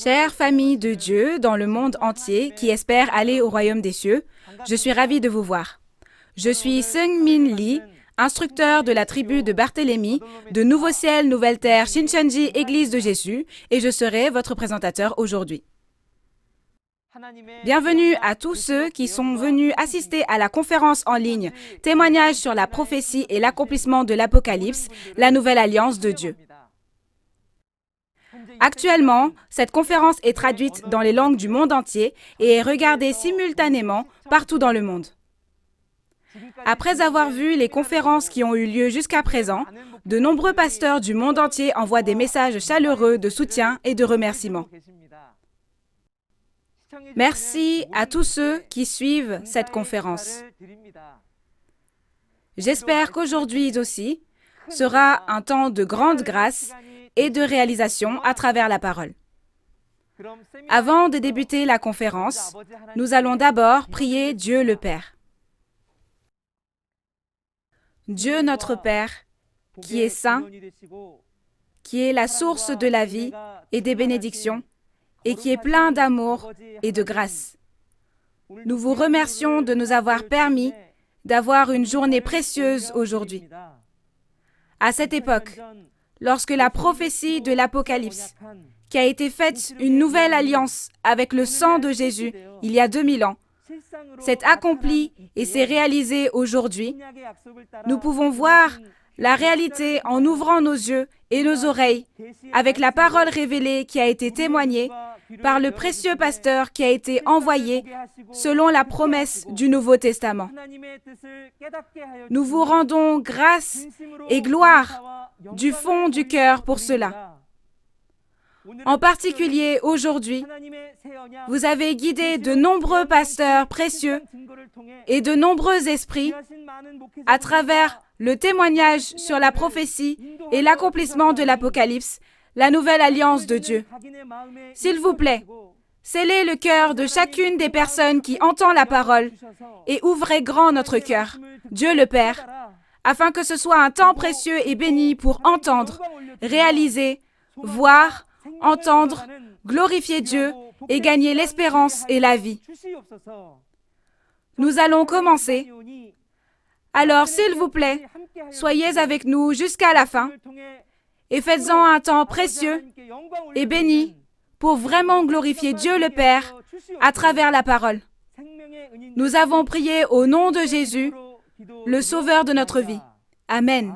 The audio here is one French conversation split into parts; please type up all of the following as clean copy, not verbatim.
Chère famille de Dieu dans le monde entier qui espère aller au royaume des cieux, je suis ravie de vous voir. Je suis Seung-min Lee, instructeur de la tribu de Barthélemy, de Nouveau Ciel, Nouvelle Terre, Shincheonji, Église de Jésus, et je serai votre présentateur aujourd'hui. Bienvenue à tous ceux qui sont venus assister à la conférence en ligne « Témoignage sur la prophétie et l'accomplissement de l'Apocalypse, la nouvelle alliance de Dieu ». Actuellement, cette conférence est traduite dans les langues du monde entier et est regardée simultanément partout dans le monde. Après avoir vu les conférences qui ont eu lieu jusqu'à présent, de nombreux pasteurs du monde entier envoient des messages chaleureux de soutien et de remerciements. Merci à tous ceux qui suivent cette conférence. J'espère qu'aujourd'hui aussi sera un temps de grande grâce et de réalisation à travers la parole. Avant de débuter la conférence, nous allons d'abord prier Dieu le Père. Dieu notre Père, qui est saint, qui est la source de la vie et des bénédictions, et qui est plein d'amour et de grâce. Nous vous remercions de nous avoir permis d'avoir une journée précieuse aujourd'hui. À cette époque, lorsque la prophétie de l'Apocalypse, qui a été faite une nouvelle alliance avec le sang de Jésus il y a 2000 ans, s'est accomplie et s'est réalisée aujourd'hui, nous pouvons voir la réalité en ouvrant nos yeux et nos oreilles avec la parole révélée qui a été témoignée par le précieux pasteur qui a été envoyé selon la promesse du Nouveau Testament. Nous vous rendons grâce et gloire du fond du cœur pour cela. En particulier aujourd'hui, vous avez guidé de nombreux pasteurs précieux et de nombreux esprits à travers le témoignage sur la prophétie et l'accomplissement de l'Apocalypse, la nouvelle alliance de Dieu. S'il vous plaît, scellez le cœur de chacune des personnes qui entend la parole et ouvrez grand notre cœur, Dieu le Père, afin que ce soit un temps précieux et béni pour entendre, réaliser, voir, entendre, glorifier Dieu et gagner l'espérance et la vie. Nous allons commencer. Alors, s'il vous plaît, soyez avec nous jusqu'à la fin et faites-en un temps précieux et béni pour vraiment glorifier Dieu le Père à travers la parole. Nous avons prié au nom de Jésus, le Sauveur de notre vie. Amen.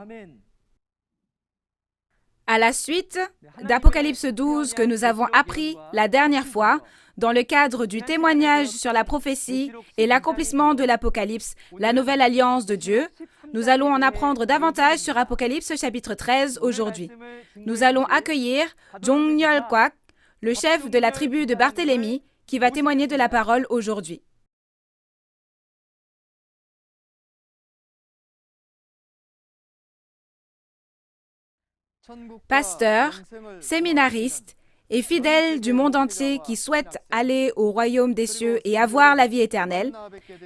À la suite d'Apocalypse 12 que nous avons appris la dernière fois, dans le cadre du témoignage sur la prophétie et l'accomplissement de l'Apocalypse, la nouvelle alliance de Dieu, nous allons en apprendre davantage sur Apocalypse chapitre 13 aujourd'hui. Nous allons accueillir Jong-Yeol Kwak, le chef de la tribu de Barthélemy, qui va témoigner de la parole aujourd'hui. Pasteurs, séminaristes et fidèles du monde entier qui souhaitent aller au royaume des cieux et avoir la vie éternelle,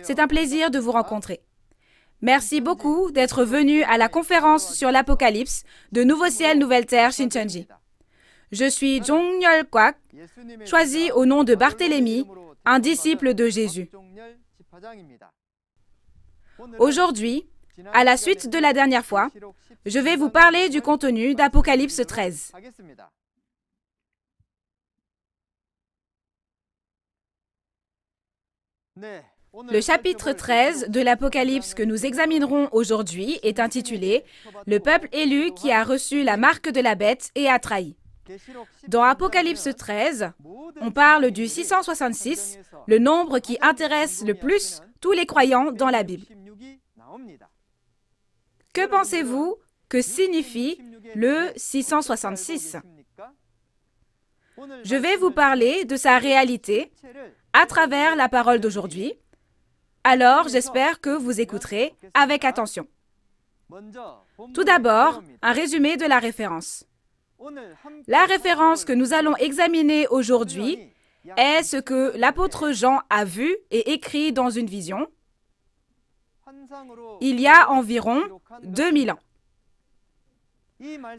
c'est un plaisir de vous rencontrer. Merci beaucoup d'être venus à la conférence sur l'Apocalypse de Nouveau Ciel, Nouvelle Terre, Shincheonji. Je suis Jong-Yeol Kwak, choisi au nom de Barthélemy, un disciple de Jésus. Aujourd'hui, à la suite de la dernière fois, je vais vous parler du contenu d'Apocalypse 13. Le chapitre 13 de l'Apocalypse que nous examinerons aujourd'hui est intitulé « Le peuple élu qui a reçu la marque de la bête et a trahi ». Dans Apocalypse 13, on parle du 666, le nombre qui intéresse le plus tous les croyants dans la Bible. Que pensez-vous que signifie le 666? Je vais vous parler de sa réalité à travers la parole d'aujourd'hui. Alors, j'espère que vous écouterez avec attention. Tout d'abord, un résumé de la référence. La référence que nous allons examiner aujourd'hui est ce que l'apôtre Jean a vu et écrit dans une vision il y a environ 2000 ans.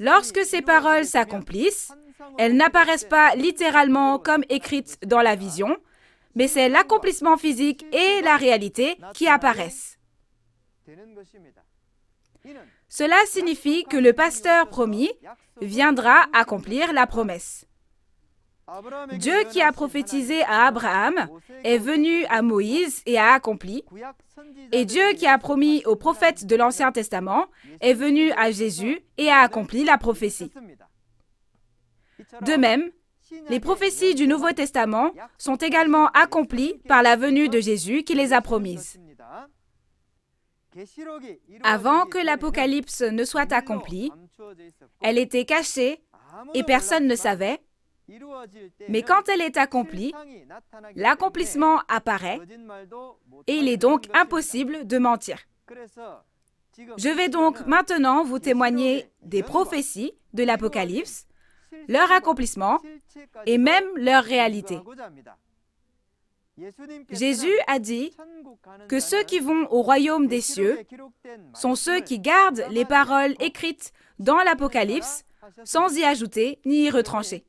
Lorsque ces paroles s'accomplissent, elles n'apparaissent pas littéralement comme écrites dans la vision, mais c'est l'accomplissement physique et la réalité qui apparaissent. Cela signifie que le pasteur promis viendra accomplir la promesse. Dieu qui a prophétisé à Abraham est venu à Moïse et a accompli, et Dieu qui a promis aux prophètes de l'Ancien Testament est venu à Jésus et a accompli la prophétie. De même, les prophéties du Nouveau Testament sont également accomplies par la venue de Jésus qui les a promises. Avant que l'Apocalypse ne soit accomplie, elle était cachée et personne ne savait, mais quand elle est accomplie, l'accomplissement apparaît et il est donc impossible de mentir. Je vais donc maintenant vous témoigner des prophéties de l'Apocalypse, leur accomplissement et même leur réalité. Jésus a dit que ceux qui vont au royaume des cieux sont ceux qui gardent les paroles écrites dans l'Apocalypse sans y ajouter ni y retrancher.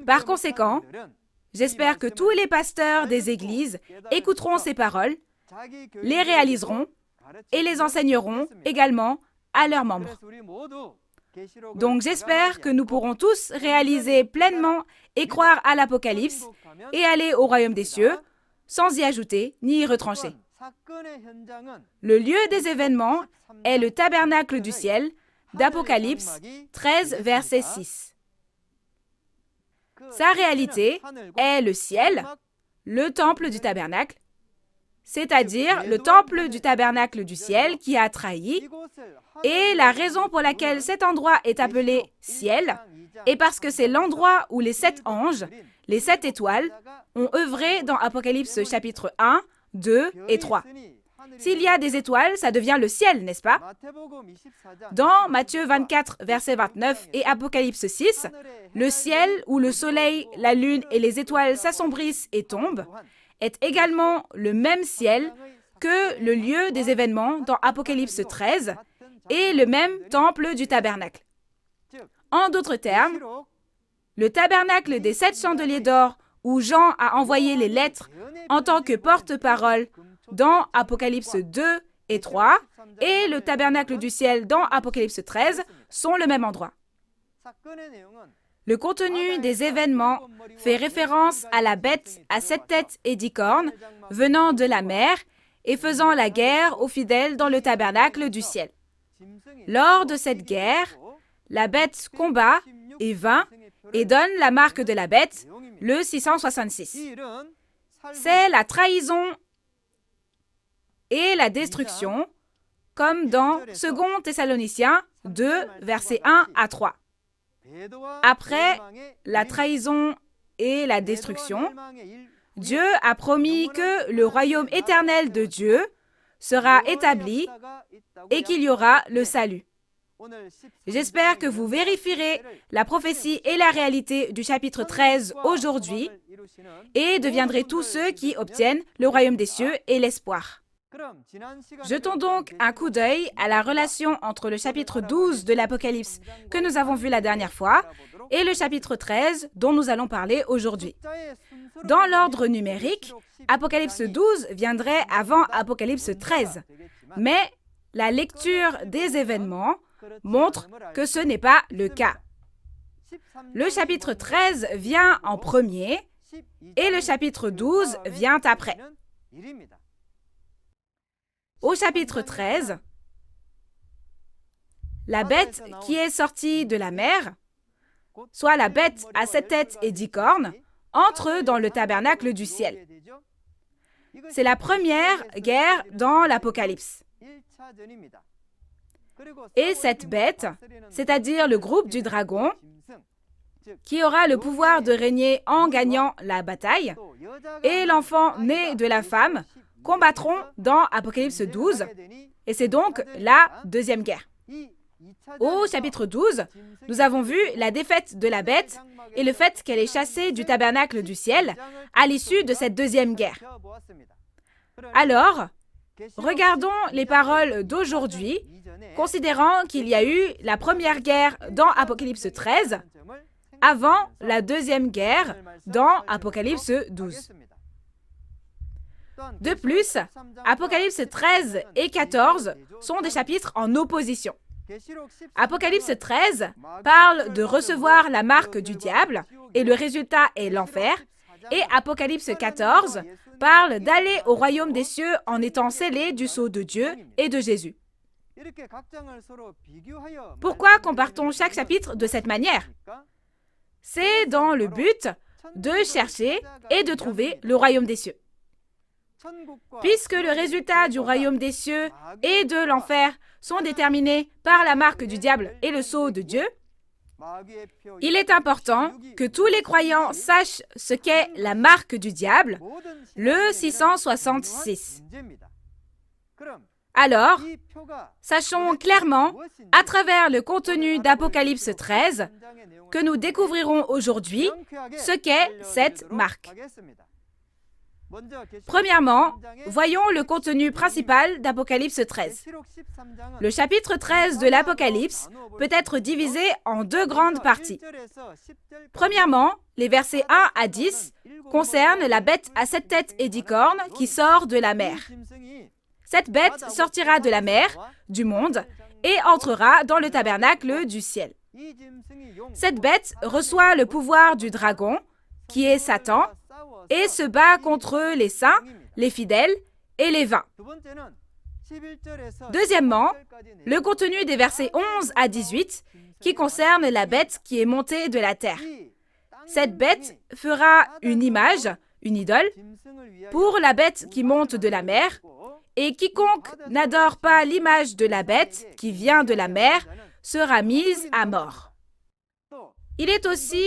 Par conséquent, j'espère que tous les pasteurs des églises écouteront ces paroles, les réaliseront et les enseigneront également à leurs membres. Donc j'espère que nous pourrons tous réaliser pleinement et croire à l'Apocalypse et aller au royaume des cieux sans y ajouter ni y retrancher. Le lieu des événements est le tabernacle du ciel d'Apocalypse 13, verset 6. Sa réalité est le ciel, le temple du tabernacle, c'est-à-dire le temple du tabernacle du ciel qui a trahi, et la raison pour laquelle cet endroit est appelé ciel est parce que c'est l'endroit où les 7 anges, les 7 étoiles, ont œuvré dans Apocalypse chapitre 1, 2 et 3. S'il y a des étoiles, ça devient le ciel, n'est-ce pas? Dans Matthieu 24, verset 29 et Apocalypse 6, le ciel où le soleil, la lune et les étoiles s'assombrissent et tombent est également le même ciel que le lieu des événements dans Apocalypse 13 et le même temple du tabernacle. En d'autres termes, le tabernacle des 7 chandeliers d'or où Jean a envoyé les lettres en tant que porte-parole dans Apocalypse 2 et 3 et le tabernacle du ciel dans Apocalypse 13 sont le même endroit. Le contenu des événements fait référence à la bête à 7 têtes et 10 cornes venant de la mer et faisant la guerre aux fidèles dans le tabernacle du ciel. Lors de cette guerre, la bête combat et vainc et donne la marque de la bête, le 666. C'est la trahison et la destruction, comme dans 2 Thessaloniciens 2, versets 1 à 3. Après la trahison et la destruction, Dieu a promis que le royaume éternel de Dieu sera établi et qu'il y aura le salut. J'espère que vous vérifierez la prophétie et la réalité du chapitre 13 aujourd'hui et deviendrez tous ceux qui obtiennent le royaume des cieux et l'espoir. Jetons donc un coup d'œil à la relation entre le chapitre 12 de l'Apocalypse que nous avons vu la dernière fois et le chapitre 13 dont nous allons parler aujourd'hui. Dans l'ordre numérique, Apocalypse 12 viendrait avant Apocalypse 13, mais la lecture des événements montre que ce n'est pas le cas. Le chapitre 13 vient en premier et le chapitre 12 vient après. Au chapitre 13, la bête qui est sortie de la mer, soit la bête à 7 têtes et 10 cornes, entre dans le tabernacle du ciel. C'est la première guerre dans l'Apocalypse. Et cette bête, c'est-à-dire le groupe du dragon, qui aura le pouvoir de régner en gagnant la bataille, et l'enfant né de la femme combattront dans Apocalypse 12, et c'est donc la deuxième guerre. Au chapitre 12, nous avons vu la défaite de la bête et le fait qu'elle est chassée du tabernacle du ciel à l'issue de cette deuxième guerre. Alors, regardons les paroles d'aujourd'hui, considérant qu'il y a eu la première guerre dans Apocalypse 13, avant la deuxième guerre dans Apocalypse 12. De plus, Apocalypse 13 et 14 sont des chapitres en opposition. Apocalypse 13 parle de recevoir la marque du diable et le résultat est l'enfer. Et Apocalypse 14 parle d'aller au royaume des cieux en étant scellé du sceau de Dieu et de Jésus. Pourquoi compare-t-on chaque chapitre de cette manière? C'est dans le but de chercher et de trouver le royaume des cieux. Puisque le résultat du royaume des cieux et de l'enfer sont déterminés par la marque du diable et le sceau de Dieu, il est important que tous les croyants sachent ce qu'est la marque du diable, le 666. Alors, sachons clairement, à travers le contenu d'Apocalypse 13, que nous découvrirons aujourd'hui ce qu'est cette marque. Premièrement, voyons le contenu principal d'Apocalypse 13. Le chapitre 13 de l'Apocalypse peut être divisé en deux grandes parties. Premièrement, les versets 1 à 10 concernent la bête à 7 têtes et 10 cornes qui sort de la mer. Cette bête sortira de la mer, du monde, et entrera dans le tabernacle du ciel. Cette bête reçoit le pouvoir du dragon, qui est Satan, et se bat contre les saints, les fidèles et les vains. Deuxièmement, le contenu des versets 11 à 18 qui concerne la bête qui est montée de la terre. Cette bête fera une image, une idole, pour la bête qui monte de la mer, et quiconque n'adore pas l'image de la bête qui vient de la mer sera mise à mort. Il est aussi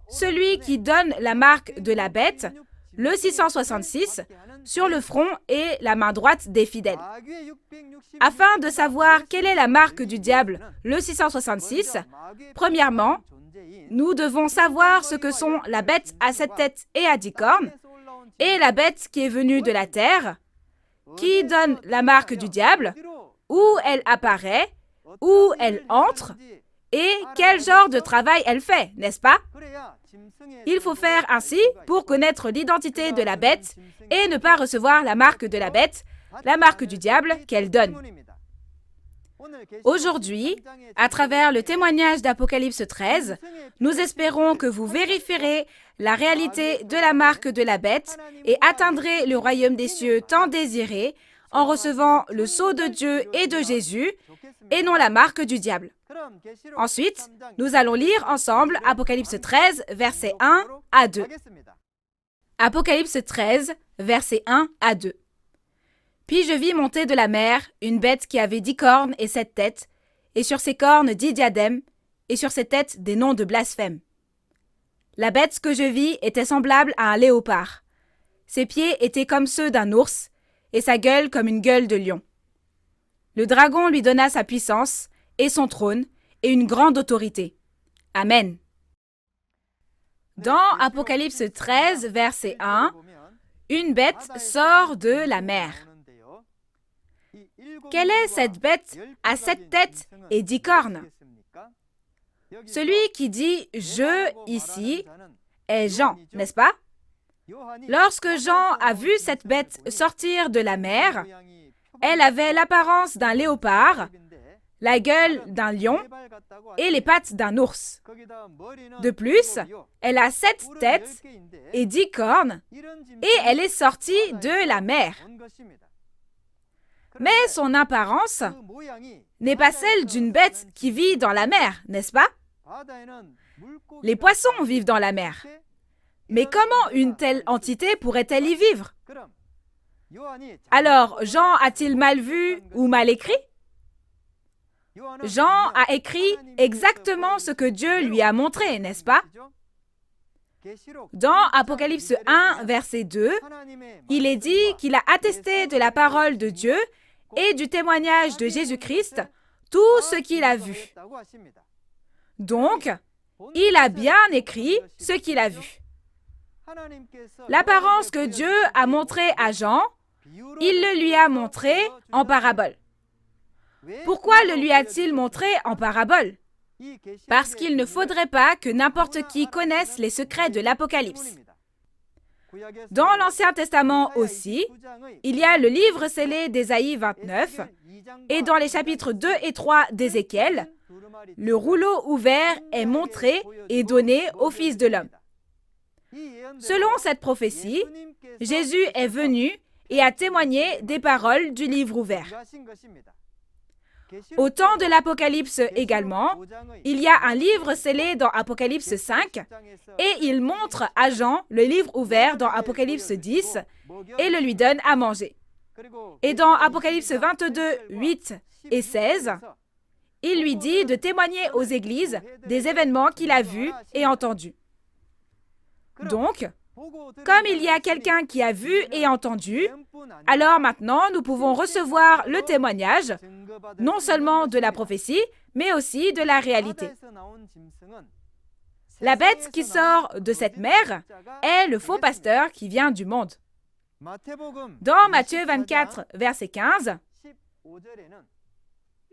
celui qui donne la marque de la bête, le 666, sur le front et la main droite des fidèles. Afin de savoir quelle est la marque du diable, le 666, premièrement, nous devons savoir ce que sont la bête à 7 têtes et à 10 cornes, et la bête qui est venue de la terre, qui donne la marque du diable, où elle apparaît, où elle entre, et quel genre de travail elle fait, n'est-ce pas? Il faut faire ainsi pour connaître l'identité de la bête et ne pas recevoir la marque de la bête, la marque du diable qu'elle donne. Aujourd'hui, à travers le témoignage d'Apocalypse 13, nous espérons que vous vérifierez la réalité de la marque de la bête et atteindrez le royaume des cieux tant désiré en recevant le sceau de Dieu et de Jésus et non la marque du diable. Ensuite, nous allons lire ensemble Apocalypse 13, versets 1 à 2. Apocalypse 13, versets 1 à 2. Puis je vis monter de la mer une bête qui avait 10 cornes et 7 têtes, et sur ses cornes 10 diadèmes, et sur ses têtes des noms de blasphème. La bête que je vis était semblable à un léopard. Ses pieds étaient comme ceux d'un ours, et sa gueule comme une gueule de lion. Le dragon lui donna sa puissance, et son trône, et une grande autorité. Amen. Dans Apocalypse 13, verset 1, une bête sort de la mer. Quelle est cette bête à 7 têtes et 10 cornes? Celui qui dit « je » ici est Jean, n'est-ce pas? Lorsque Jean a vu cette bête sortir de la mer, elle avait l'apparence d'un léopard, la gueule d'un lion et les pattes d'un ours. De plus, elle a 7 têtes et 10 cornes et elle est sortie de la mer. Mais son apparence n'est pas celle d'une bête qui vit dans la mer, n'est-ce pas? Les poissons vivent dans la mer. Mais comment une telle entité pourrait-elle y vivre? Alors, Jean a-t-il mal vu ou mal écrit? Jean a écrit exactement ce que Dieu lui a montré, n'est-ce pas? Dans Apocalypse 1, verset 2, il est dit qu'il a attesté de la parole de Dieu et du témoignage de Jésus-Christ tout ce qu'il a vu. Donc, il a bien écrit ce qu'il a vu. L'apparence que Dieu a montrée à Jean, il le lui a montré en parabole. Pourquoi le lui a-t-il montré en parabole? Parce qu'il ne faudrait pas que n'importe qui connaisse les secrets de l'Apocalypse. Dans l'Ancien Testament aussi, il y a le livre scellé d'Ésaïe 29, et dans les chapitres 2 et 3 d'Ézéchiel, le rouleau ouvert est montré et donné au Fils de l'homme. Selon cette prophétie, Jésus est venu et a témoigné des paroles du livre ouvert. Au temps de l'Apocalypse également, il y a un livre scellé dans Apocalypse 5 et il montre à Jean le livre ouvert dans Apocalypse 10 et le lui donne à manger. Et dans Apocalypse 22, 8 et 16, il lui dit de témoigner aux églises des événements qu'il a vus et entendus. Donc, comme il y a quelqu'un qui a vu et entendu, alors maintenant nous pouvons recevoir le témoignage, non seulement de la prophétie, mais aussi de la réalité. La bête qui sort de cette mer est le faux pasteur qui vient du monde. Dans Matthieu 24, verset 15,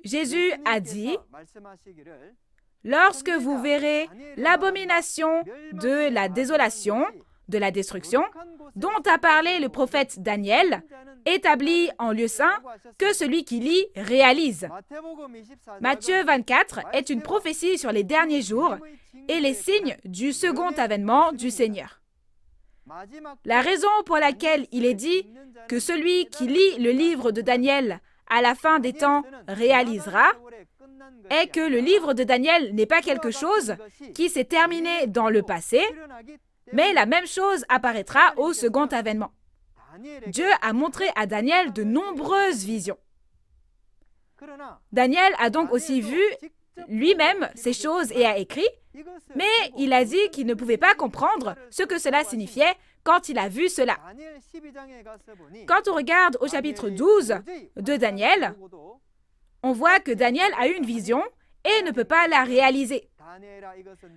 Jésus a dit « Lorsque vous verrez l'abomination de la désolation, de la destruction, dont a parlé le prophète Daniel, établi en lieu saint, que celui qui lit réalise. » Matthieu 24 est une prophétie sur les derniers jours et les signes du second avènement du Seigneur. La raison pour laquelle il est dit que celui qui lit le livre de Daniel à la fin des temps réalisera est que le livre de Daniel n'est pas quelque chose qui s'est terminé dans le passé, mais la même chose apparaîtra au second avènement. Dieu a montré à Daniel de nombreuses visions. Daniel a donc aussi vu lui-même ces choses et a écrit, mais il a dit qu'il ne pouvait pas comprendre ce que cela signifiait quand il a vu cela. Quand on regarde au chapitre 12 de Daniel, on voit que Daniel a eu une vision et ne peut pas la réaliser.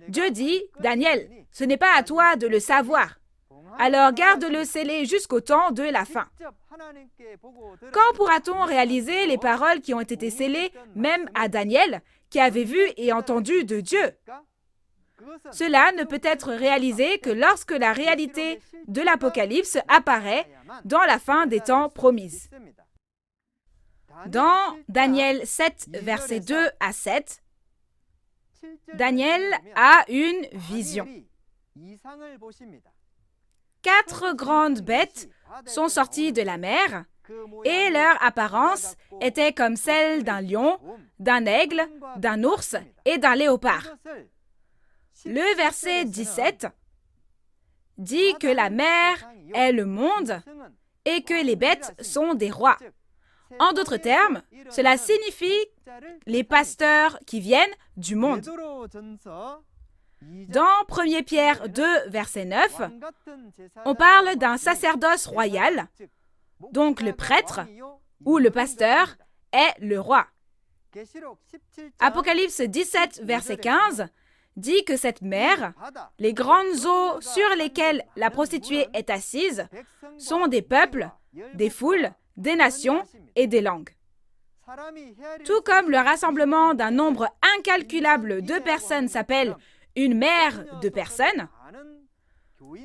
Dieu dit, « Daniel, ce n'est pas à toi de le savoir. Alors garde-le scellé jusqu'au temps de la fin. » Quand pourra-t-on réaliser les paroles qui ont été scellées même à Daniel, qui avait vu et entendu de Dieu? Cela ne peut être réalisé que lorsque la réalité de l'Apocalypse apparaît dans la fin des temps promise. Dans Daniel 7, versets 2 à 7, Daniel a une vision. 4 grandes bêtes sont sorties de la mer et leur apparence était comme celle d'un lion, d'un aigle, d'un ours et d'un léopard. Le verset 17 dit que la mer est le monde et que les bêtes sont des rois. En d'autres termes, cela signifie les pasteurs qui viennent du monde. Dans 1 Pierre 2, verset 9, on parle d'un sacerdoce royal, donc le prêtre ou le pasteur est le roi. Apocalypse 17, verset 15, dit que cette mer, les grandes eaux sur lesquelles la prostituée est assise, sont des peuples, des foules, des nations et des langues. Tout comme le rassemblement d'un nombre incalculable de personnes s'appelle une mer de personnes,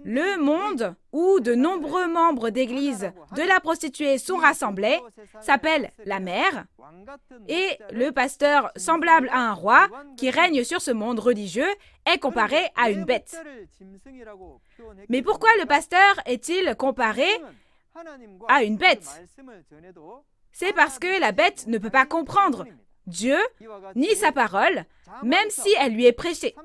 le monde où de nombreux membres d'église de la prostituée sont rassemblés s'appelle la mer, et le pasteur semblable à un roi qui règne sur ce monde religieux est comparé à une bête. Mais pourquoi le pasteur est-il comparé à une bête? C'est parce que la bête ne peut pas comprendre Dieu ni sa parole, même si elle lui est prêchée.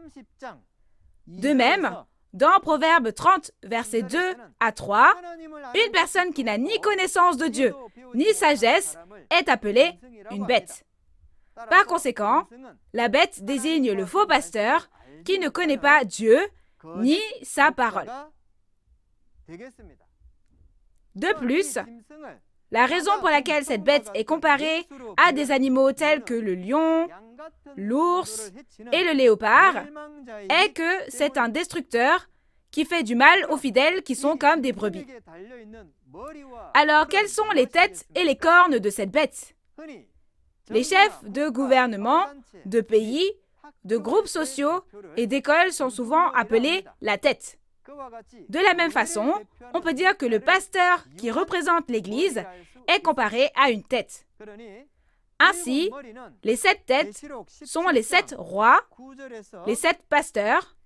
De même, dans Proverbe 30, versets 2 à 3, une personne qui n'a ni connaissance de Dieu, ni sagesse, est appelée une bête. Par conséquent, la bête désigne le faux pasteur qui ne connaît pas Dieu ni sa parole. De plus, la raison pour laquelle cette bête est comparée à des animaux tels que le lion, l'ours et le léopard est que c'est un destructeur qui fait du mal aux fidèles qui sont comme des brebis. Alors, quelles sont les têtes et les cornes de cette bête? Les chefs de gouvernement, de pays, de groupes sociaux et d'écoles sont souvent appelés la tête. De la même façon, on peut dire que le pasteur qui représente l'Église est comparé à une tête. Ainsi, les 7 têtes sont les 7 rois, les 7 pasteurs,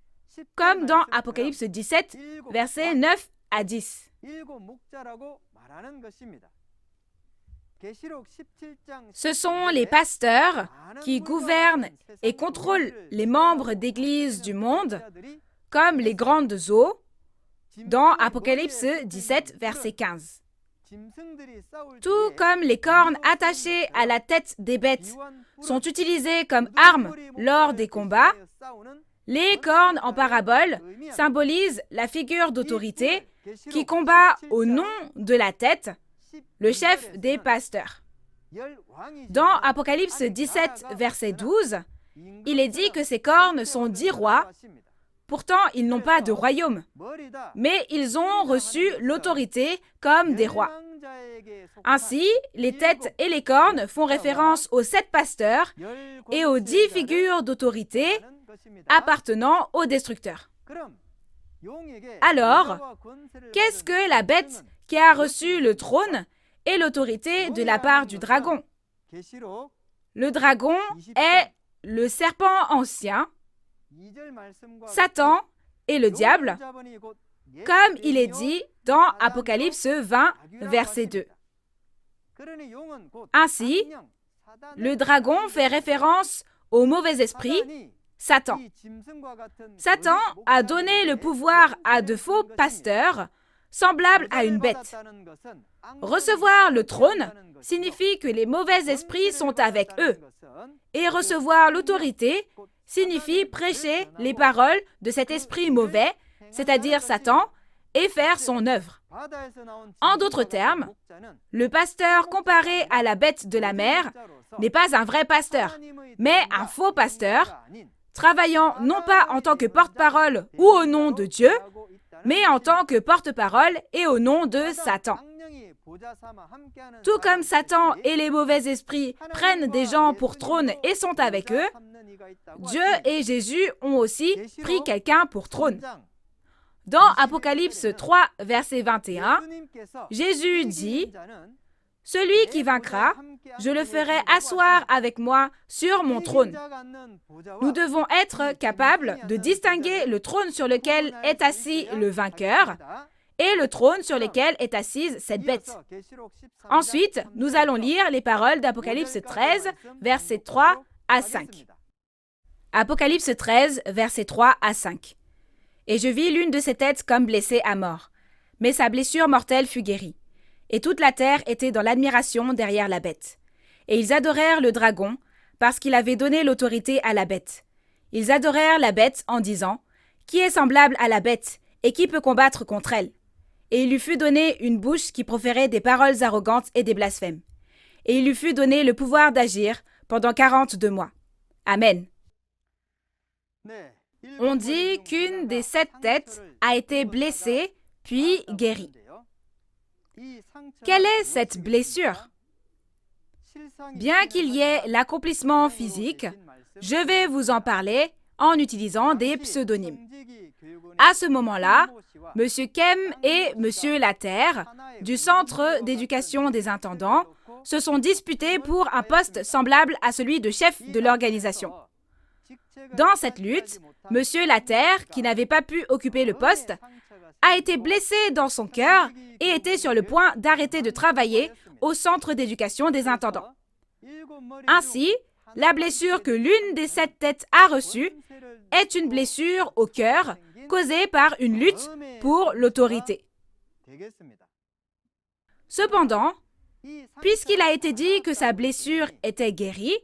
comme dans Apocalypse 17, versets 9 à 10. Ce sont les pasteurs qui gouvernent et contrôlent les membres d'église du monde, comme les grandes eaux, dans Apocalypse 17, verset 15. Tout comme les cornes attachées à la tête des bêtes sont utilisées comme armes lors des combats, les cornes en parabole symbolisent la figure d'autorité qui combat au nom de la tête, le chef des pasteurs. Dans Apocalypse 17, verset 12, il est dit que ces cornes sont 10 rois. Pourtant, ils n'ont pas de royaume, mais ils ont reçu l'autorité comme des rois. Ainsi, les têtes et les cornes font référence aux 7 pasteurs et aux 10 figures d'autorité appartenant au destructeur. Alors, qu'est-ce que la bête qui a reçu le trône et l'autorité de la part du dragon? Le dragon est le serpent ancien, Satan et le diable, comme il est dit dans Apocalypse 20, verset 2. Ainsi, le dragon fait référence au mauvais esprit, Satan. Satan a donné le pouvoir à de faux pasteurs, semblables à une bête. Recevoir le trône signifie que les mauvais esprits sont avec eux, et recevoir l'autorité signifie prêcher les paroles de cet esprit mauvais, c'est-à-dire Satan, et faire son œuvre. En d'autres termes, le pasteur comparé à la bête de la mer n'est pas un vrai pasteur, mais un faux pasteur, travaillant non pas en tant que porte-parole ou au nom de Dieu, mais en tant que porte-parole et au nom de Satan. Tout comme Satan et les mauvais esprits prennent des gens pour trône et sont avec eux, Dieu et Jésus ont aussi pris quelqu'un pour trône. Dans Apocalypse 3, verset 21, Jésus dit « Celui qui vaincra, je le ferai asseoir avec moi sur mon trône. » Nous devons être capables de distinguer le trône sur lequel est assis le vainqueur et le trône sur lequel est assise cette bête. Ensuite, nous allons lire les paroles d'Apocalypse 13, versets 3 à 5. Apocalypse 13, versets 3 à 5. Et je vis l'une de ses têtes comme blessée à mort, mais sa blessure mortelle fut guérie. Et toute la terre était dans l'admiration derrière la bête. Et ils adorèrent le dragon, parce qu'il avait donné l'autorité à la bête. Ils adorèrent la bête en disant « Qui est semblable à la bête, et qui peut combattre contre elle ?» Et il lui fut donné une bouche qui proférait des paroles arrogantes et des blasphèmes. Et il lui fut donné le pouvoir d'agir pendant 42 mois. Amen. On dit qu'une des 7 têtes a été blessée, puis guérie. Quelle est cette blessure? Bien qu'il y ait l'accomplissement physique, je vais vous en parler en utilisant des pseudonymes. À ce moment-là, M. Kem et M. Laterre, du Centre d'éducation des intendants, se sont disputés pour un poste semblable à celui de chef de l'organisation. Dans cette lutte, M. Laterre, qui n'avait pas pu occuper le poste, a été blessé dans son cœur et était sur le point d'arrêter de travailler au Centre d'éducation des intendants. Ainsi, la blessure que l'une des 7 têtes a reçue est une blessure au cœur causée par une lutte pour l'autorité. Cependant, puisqu'il a été dit que sa blessure était guérie,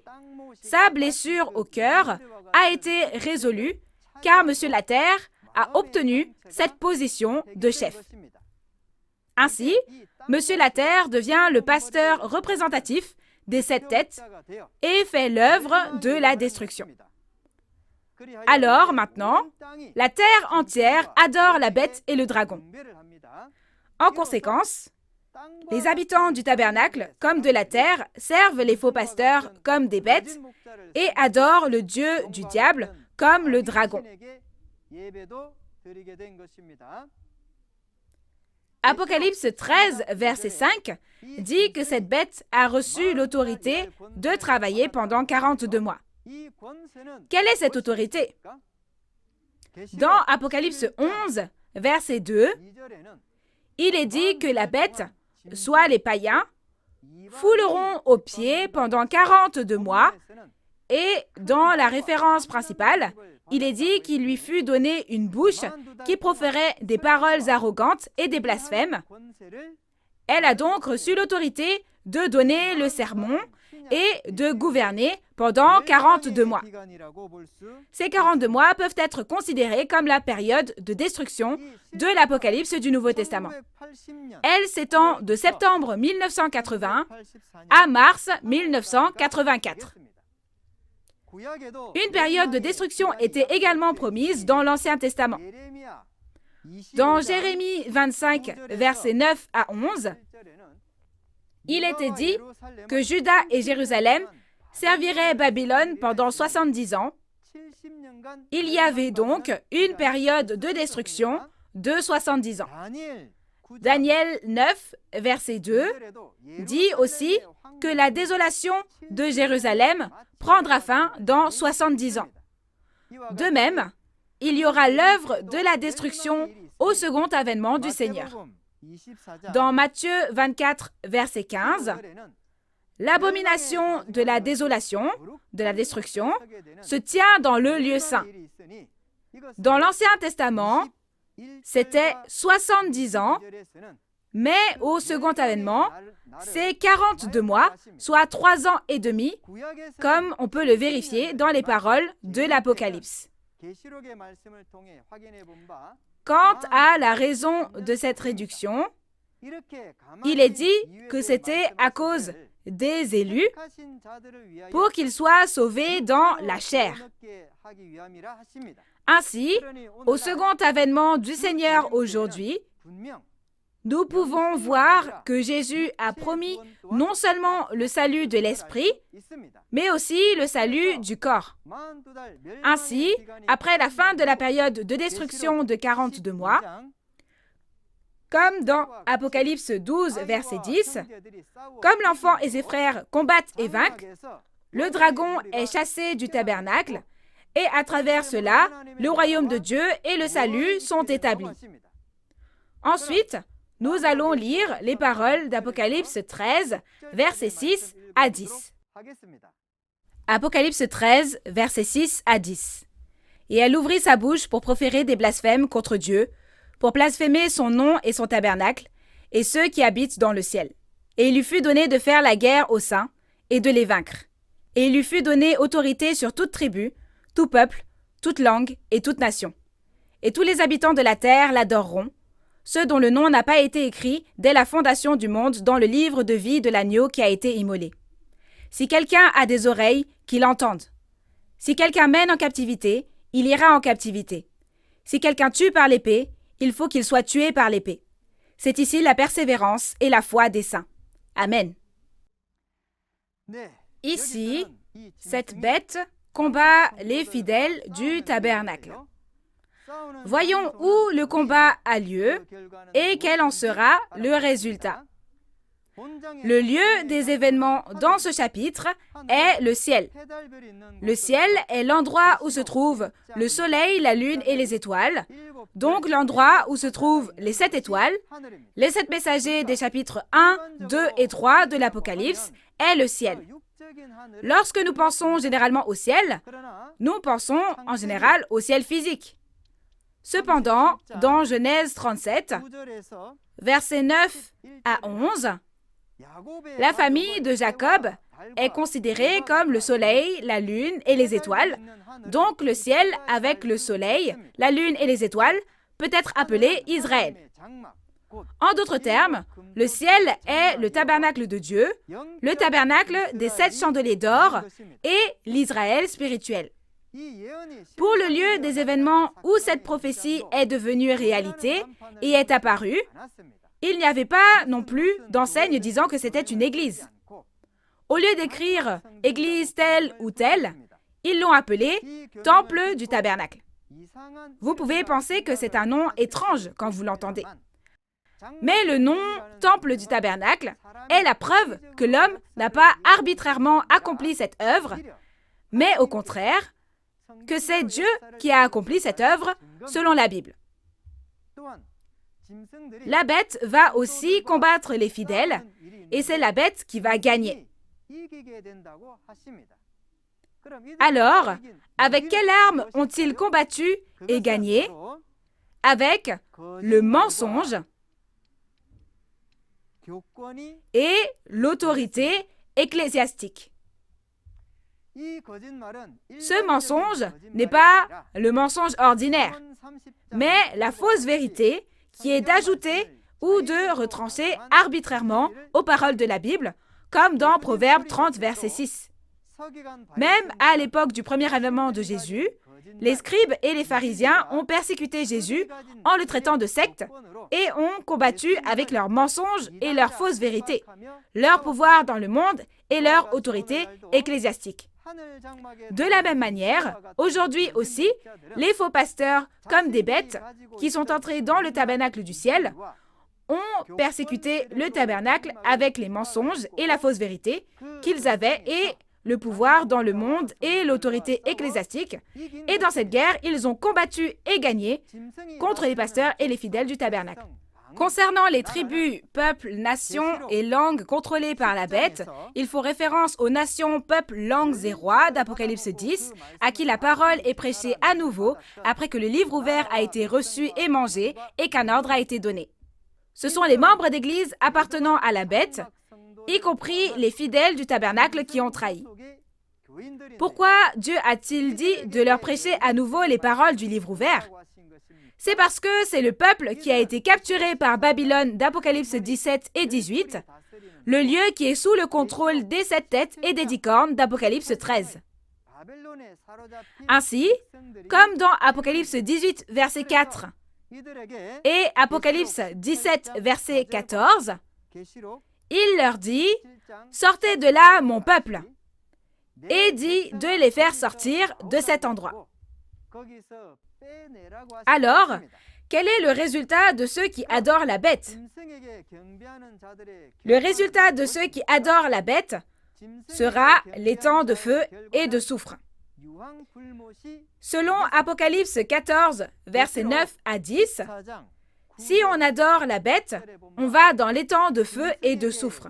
sa blessure au cœur a été résolue car M. Laterre a obtenu cette position de chef. Ainsi, M. Laterre devient le pasteur représentatif des 7 têtes et fait l'œuvre de la destruction. Alors, maintenant, la terre entière adore la bête et le dragon. En conséquence, Les habitants du tabernacle, comme de la terre, servent les faux pasteurs comme des bêtes et adorent le dieu du diable comme le dragon. Apocalypse 13, verset 5, dit que cette bête a reçu l'autorité de travailler pendant 42 mois. Quelle est cette autorité? Dans Apocalypse 11, verset 2, il est dit que la bête, soit les païens, fouleront aux pieds pendant 42 mois et dans la référence principale, il est dit qu'il lui fut donné une bouche qui proférait des paroles arrogantes et des blasphèmes. Elle a donc reçu l'autorité de donner le sermon et de gouverner pendant 42 mois. Ces 42 mois peuvent être considérés comme la période de destruction de l'Apocalypse du Nouveau Testament. Elle s'étend de septembre 1981 à mars 1984. Une période de destruction était également promise dans l'Ancien Testament. Dans Jérémie 25, versets 9 à 11, il était dit que Juda et Jérusalem serviraient Babylone pendant 70 ans. Il y avait donc une période de destruction de 70 ans. Daniel 9, verset 2, dit aussi que la désolation de Jérusalem prendra fin dans 70 ans. De même, il y aura l'œuvre de la destruction au second avènement du Seigneur. Dans Matthieu 24, verset 15, l'abomination de la désolation, de la destruction, se tient dans le lieu saint. Dans l'Ancien Testament, c'était 70 ans, mais au second avènement, c'est 42 mois, soit 3 ans et demi, comme on peut le vérifier dans les paroles de l'Apocalypse. Quant à la raison de cette réduction, il est dit que c'était à cause des élus pour qu'ils soient sauvés dans la chair. Ainsi, au second avènement du Seigneur aujourd'hui, nous pouvons voir que Jésus a promis non seulement le salut de l'esprit, mais aussi le salut du corps. Ainsi, après la fin de la période de destruction de 42 mois, comme dans Apocalypse 12, verset 10, comme l'enfant et ses frères combattent et vainquent, le dragon est chassé du tabernacle, et à travers cela, le royaume de Dieu et le salut sont établis. Ensuite, nous allons lire les paroles d'Apocalypse 13, versets 6 à 10. Apocalypse 13, versets 6 à 10. Et elle ouvrit sa bouche pour proférer des blasphèmes contre Dieu, pour blasphémer son nom et son tabernacle, et ceux qui habitent dans le ciel. Et il lui fut donné de faire la guerre aux saints, et de les vaincre. Et il lui fut donné autorité sur toute tribu, tout peuple, toute langue et toute nation. Et tous les habitants de la terre l'adoreront, ceux dont le nom n'a pas été écrit dès la fondation du monde dans le livre de vie de l'agneau qui a été immolé. Si quelqu'un a des oreilles, qu'il entende. Si quelqu'un mène en captivité, il ira en captivité. Si quelqu'un tue par l'épée, il faut qu'il soit tué par l'épée. C'est ici la persévérance et la foi des saints. Amen. Ici, cette bête combat les fidèles du tabernacle. Voyons où le combat a lieu et quel en sera le résultat. Le lieu des événements dans ce chapitre est le ciel. Le ciel est l'endroit où se trouvent le soleil, la lune et les étoiles, donc l'endroit où se trouvent les 7 étoiles. Les 7 messagers des chapitres 1, 2 et 3 de l'Apocalypse est le ciel. Lorsque nous pensons généralement au ciel, nous pensons en général au ciel physique. Cependant, dans Genèse 37, versets 9 à 11, la famille de Jacob est considérée comme le soleil, la lune et les étoiles. Donc le ciel avec le soleil, la lune et les étoiles peut être appelé Israël. En d'autres termes, le ciel est le tabernacle de Dieu, le tabernacle des 7 chandeliers d'or et l'Israël spirituel. Pour le lieu des événements où cette prophétie est devenue réalité et est apparue, Il n'y avait pas non plus d'enseigne disant que c'était une église. Au lieu d'écrire « église telle ou telle », ils l'ont appelé « temple du tabernacle ». Vous pouvez penser que c'est un nom étrange quand vous l'entendez. Mais le nom « temple du tabernacle » est la preuve que l'homme n'a pas arbitrairement accompli cette œuvre, mais au contraire, que c'est Dieu qui a accompli cette œuvre selon la Bible. La bête va aussi combattre les fidèles, et c'est la bête qui va gagner. Alors, avec quelle arme ont-ils combattu et gagné? Avec le mensonge et l'autorité ecclésiastique. Ce mensonge n'est pas le mensonge ordinaire, mais la fausse vérité qui est d'ajouter ou de retrancher arbitrairement aux paroles de la Bible, comme dans Proverbe 30, verset 6. Même à l'époque du premier avènement de Jésus, les scribes et les pharisiens ont persécuté Jésus en le traitant de secte et ont combattu avec leurs mensonges et leurs fausses vérités, leur pouvoir dans le monde et leur autorité ecclésiastique. De la même manière, aujourd'hui aussi, les faux pasteurs, comme des bêtes, qui sont entrés dans le tabernacle du ciel, ont persécuté le tabernacle avec les mensonges et la fausse vérité qu'ils avaient et le pouvoir dans le monde et l'autorité ecclésiastique. Et dans cette guerre, ils ont combattu et gagné contre les pasteurs et les fidèles du tabernacle. Concernant les tribus, peuples, nations et langues contrôlées par la bête, il faut référence aux nations, peuples, langues et rois d'Apocalypse 10, à qui la parole est prêchée à nouveau après que le livre ouvert a été reçu et mangé et qu'un ordre a été donné. Ce sont les membres d'Église appartenant à la bête, y compris les fidèles du tabernacle qui ont trahi. Pourquoi Dieu a-t-il dit de leur prêcher à nouveau les paroles du livre ouvert? C'est parce que c'est le peuple qui a été capturé par Babylone d'Apocalypse 17 et 18, le lieu qui est sous le contrôle des 7 têtes et des 10 cornes d'Apocalypse 13. Ainsi, comme dans Apocalypse 18, verset 4 et Apocalypse 17, verset 14, il leur dit « Sortez de là, mon peuple !» et dit de les faire sortir de cet endroit. Alors, quel est le résultat de ceux qui adorent la bête? Le résultat de ceux qui adorent la bête sera l'étang de feu et de soufre. Selon Apocalypse 14, versets 9 à 10, si on adore la bête, on va dans l'étang de feu et de soufre.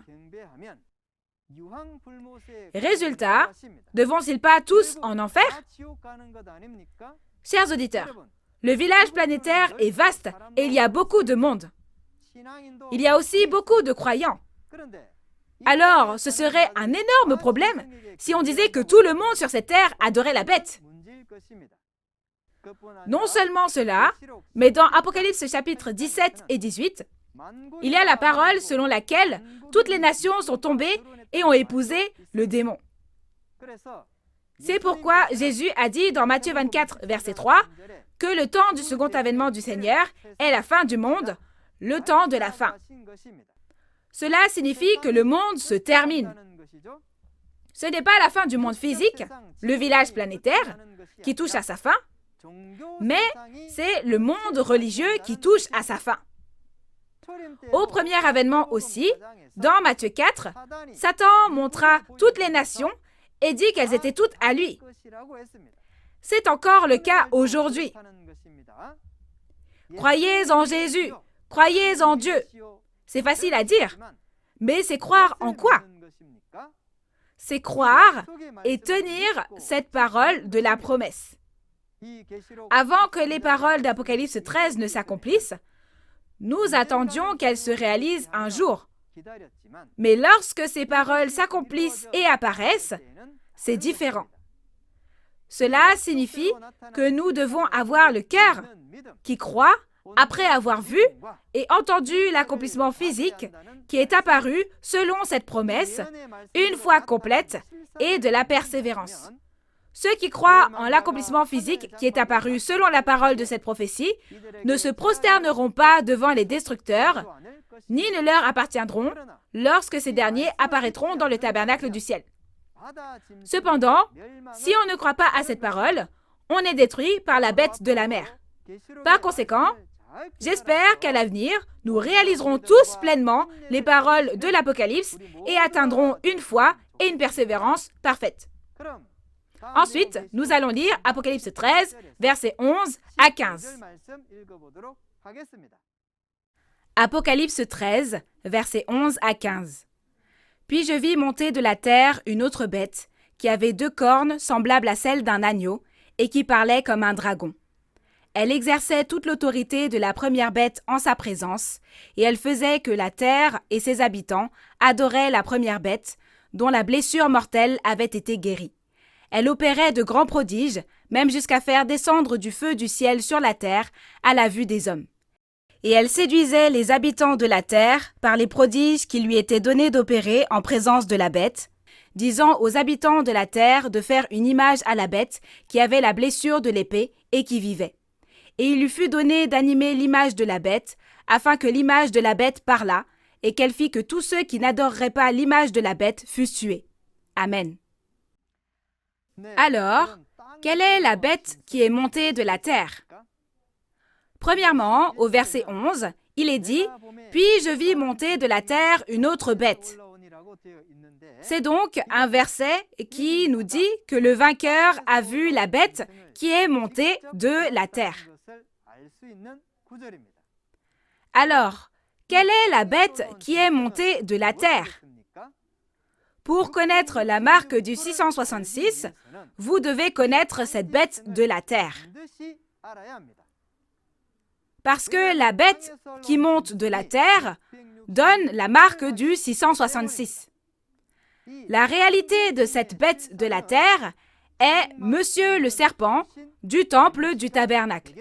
Résultat, ne vont-ils pas tous en enfer? Chers auditeurs, le village planétaire est vaste et il y a beaucoup de monde. Il y a aussi beaucoup de croyants. Alors, ce serait un énorme problème si on disait que tout le monde sur cette terre adorait la bête. Non seulement cela, mais dans Apocalypse chapitre 17 et 18, il y a la parole selon laquelle toutes les nations sont tombées et ont épousé le démon. C'est pourquoi Jésus a dit dans Matthieu 24, verset 3, que le temps du second avènement du Seigneur est la fin du monde, le temps de la fin. Cela signifie que le monde se termine. Ce n'est pas la fin du monde physique, le village planétaire, qui touche à sa fin, mais c'est le monde religieux qui touche à sa fin. Au premier avènement aussi, dans Matthieu 4, Satan montra toutes les nations et dit qu'elles étaient toutes à lui. C'est encore le cas aujourd'hui. Croyez en Jésus, croyez en Dieu. C'est facile à dire, mais c'est croire en quoi? C'est croire et tenir cette parole de la promesse. Avant que les paroles d'Apocalypse 13 ne s'accomplissent, nous attendions qu'elles se réalisent un jour. Mais lorsque ces paroles s'accomplissent et apparaissent, c'est différent. Cela signifie que nous devons avoir le cœur qui croit après avoir vu et entendu l'accomplissement physique qui est apparu selon cette promesse, une fois complète, et de la persévérance. Ceux qui croient en l'accomplissement physique qui est apparu selon la parole de cette prophétie ne se prosterneront pas devant les destructeurs, ni ne leur appartiendront lorsque ces derniers apparaîtront dans le tabernacle du ciel. Cependant, si on ne croit pas à cette parole, on est détruit par la bête de la mer. Par conséquent, j'espère qu'à l'avenir, nous réaliserons tous pleinement les paroles de l'Apocalypse et atteindrons une foi et une persévérance parfaite. Ensuite, nous allons lire Apocalypse 13, versets 11 à 15. Apocalypse 13, versets 11 à 15. Puis je vis monter de la terre une autre bête, qui avait 2 cornes semblables à celles d'un agneau, et qui parlait comme un dragon. Elle exerçait toute l'autorité de la première bête en sa présence, et elle faisait que la terre et ses habitants adoraient la première bête, dont la blessure mortelle avait été guérie. Elle opérait de grands prodiges, même jusqu'à faire descendre du feu du ciel sur la terre à la vue des hommes. Et elle séduisait les habitants de la terre par les prodiges qui lui étaient donnés d'opérer en présence de la bête, disant aux habitants de la terre de faire une image à la bête qui avait la blessure de l'épée et qui vivait. Et il lui fut donné d'animer l'image de la bête, afin que l'image de la bête parlât, et qu'elle fit que tous ceux qui n'adoreraient pas l'image de la bête fussent tués. Amen. Alors, quelle est la bête qui est montée de la terre? Premièrement, au verset 11, il est dit « Puis je vis monter de la terre une autre bête ». C'est donc un verset qui nous dit que le vainqueur a vu la bête qui est montée de la terre. Alors, quelle est la bête qui est montée de la terre? Pour connaître la marque du 666, vous devez connaître cette bête de la terre. Parce que la bête qui monte de la terre donne la marque du 666. La réalité de cette bête de la terre est Monsieur le serpent du temple du tabernacle.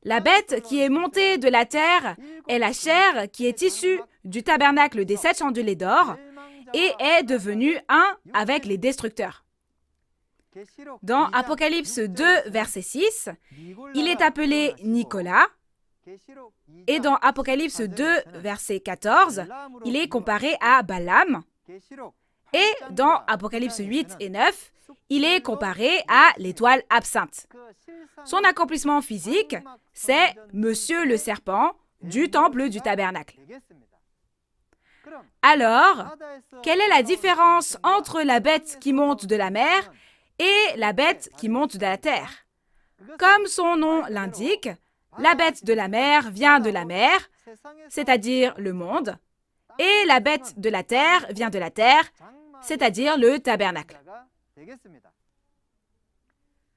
La bête qui est montée de la terre est la chair qui est issue du tabernacle des 7 chandeliers d'or et est devenue un avec les destructeurs. Dans Apocalypse 2, verset 6, il est appelé Nicolas, et dans Apocalypse 2, verset 14, il est comparé à Balaam, et dans Apocalypse 8 et 9, il est comparé à l'étoile absinthe. Son accomplissement physique, c'est Monsieur le serpent du temple du tabernacle. Alors, quelle est la différence entre la bête qui monte de la mer et la bête qui monte de la terre? Comme son nom l'indique, la bête de la mer vient de la mer, c'est-à-dire le monde, et la bête de la terre vient de la terre, c'est-à-dire le tabernacle.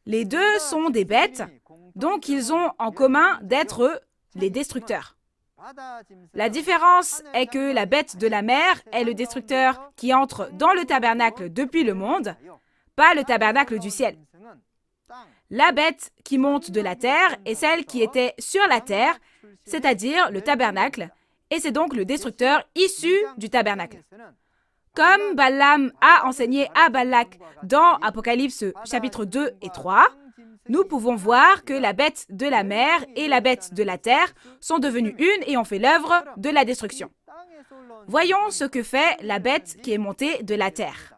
Les deux sont des bêtes, donc ils ont en commun d'être les destructeurs. La différence est que la bête de la mer est le destructeur qui entre dans le tabernacle depuis le monde, pas le tabernacle du ciel. La bête qui monte de la terre est celle qui était sur la terre, c'est-à-dire le tabernacle, et c'est donc le destructeur issu du tabernacle. Comme Balaam a enseigné à Balak dans Apocalypse chapitre 2 et 3, nous pouvons voir que la bête de la mer et la bête de la terre sont devenues une et ont fait l'œuvre de la destruction. Voyons ce que fait la bête qui est montée de la terre.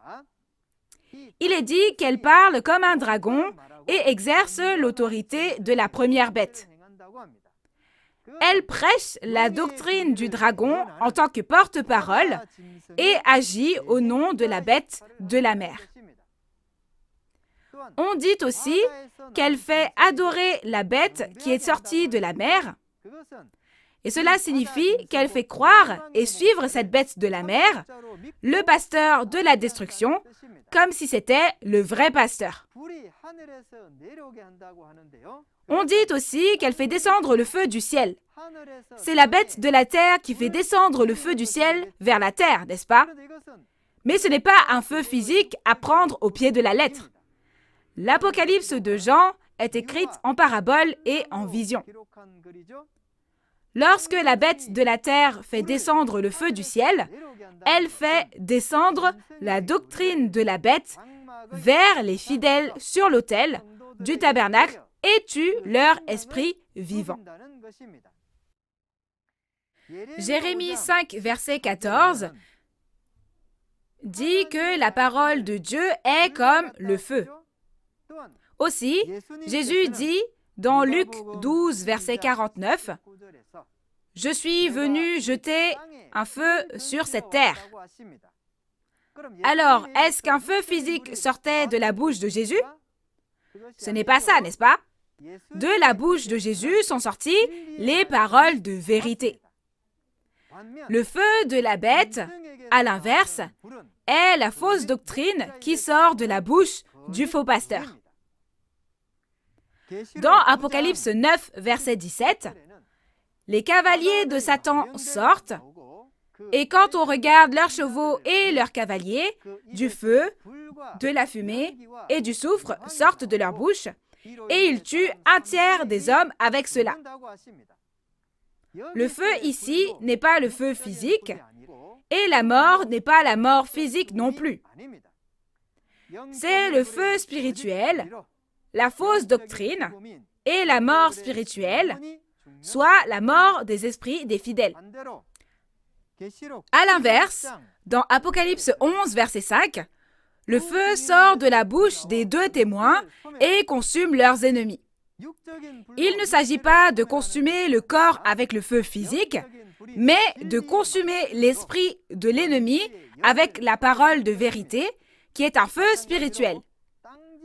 Il est dit qu'elle parle comme un dragon et exerce l'autorité de la première bête. Elle prêche la doctrine du dragon en tant que porte-parole et agit au nom de la bête de la mer. On dit aussi qu'elle fait adorer la bête qui est sortie de la mer, et cela signifie qu'elle fait croire et suivre cette bête de la mer, le pasteur de la destruction, comme si c'était le vrai pasteur. On dit aussi qu'elle fait descendre le feu du ciel. C'est la bête de la terre qui fait descendre le feu du ciel vers la terre, n'est-ce pas? Mais ce n'est pas un feu physique à prendre au pied de la lettre. L'Apocalypse de Jean est écrite en parabole et en vision. Lorsque la bête de la terre fait descendre le feu du ciel, elle fait descendre la doctrine de la bête vers les fidèles sur l'autel du tabernacle et tue leur esprit vivant. Jérémie 5, verset 14 dit que la parole de Dieu est comme le feu. Aussi, Jésus dit dans Luc 12, verset 49, « Je suis venu jeter un feu sur cette terre. » Alors, est-ce qu'un feu physique sortait de la bouche de Jésus? Ce n'est pas ça, n'est-ce pas? De la bouche de Jésus sont sorties les paroles de vérité. Le feu de la bête, à l'inverse, est la fausse doctrine qui sort de la bouche du faux pasteur. Dans Apocalypse 9, verset 17, les cavaliers de Satan sortent, et quand on regarde leurs chevaux et leurs cavaliers, du feu, de la fumée et du soufre sortent de leur bouche, et ils tuent un tiers des hommes avec cela. Le feu ici n'est pas le feu physique, et la mort n'est pas la mort physique non plus. C'est le feu spirituel, la fausse doctrine et la mort spirituelle, soit la mort des esprits des fidèles. À l'inverse, dans Apocalypse 11, verset 5, le feu sort de la bouche des deux témoins et consume leurs ennemis. Il ne s'agit pas de consumer le corps avec le feu physique, mais de consumer l'esprit de l'ennemi avec la parole de vérité, qui est un feu spirituel.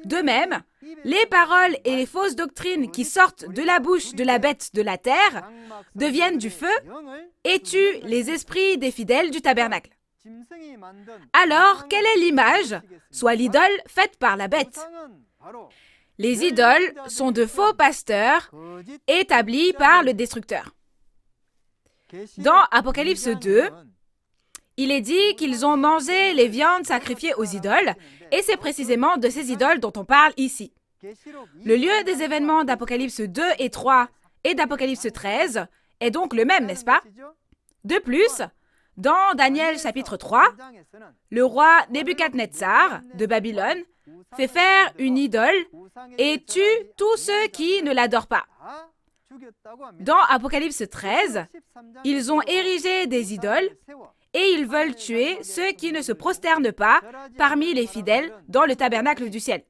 De même, les paroles et les fausses doctrines qui sortent de la bouche de la bête de la terre deviennent du feu et tuent les esprits des fidèles du tabernacle. Alors, quelle est l'image, soit l'idole faite par la bête? Les idoles sont de faux pasteurs établis par le destructeur. Dans Apocalypse 2, il est dit qu'ils ont mangé les viandes sacrifiées aux idoles, et c'est précisément de ces idoles dont on parle ici. Le lieu des événements d'Apocalypse 2 et 3 et d'Apocalypse 13 est donc le même, n'est-ce pas? De plus, dans Daniel chapitre 3, le roi Nebuchadnezzar de Babylone fait faire une idole et tue tous ceux qui ne l'adorent pas. Dans Apocalypse 13, ils ont érigé des idoles et ils veulent tuer ceux qui ne se prosternent pas parmi les fidèles dans le tabernacle du ciel.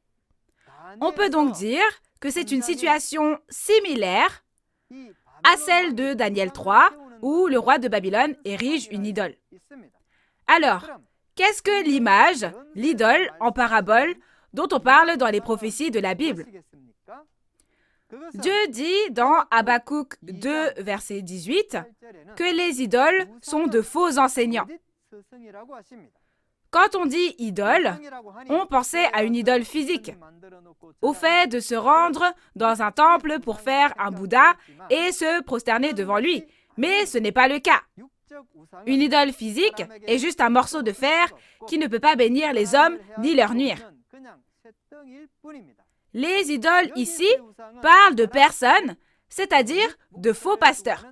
On peut donc dire que c'est une situation similaire à celle de Daniel 3, où le roi de Babylone érige une idole. Alors, qu'est-ce que l'image, l'idole en parabole, dont on parle dans les prophéties de la Bible? Dieu dit dans Habakkuk 2, verset 18, que les idoles sont de faux enseignants. Quand on dit idole, on pensait à une idole physique, au fait de se rendre dans un temple pour faire un Bouddha et se prosterner devant lui. Mais ce n'est pas le cas. Une idole physique est juste un morceau de fer qui ne peut pas bénir les hommes ni leur nuire. Les idoles ici parlent de personnes, c'est-à-dire de faux pasteurs.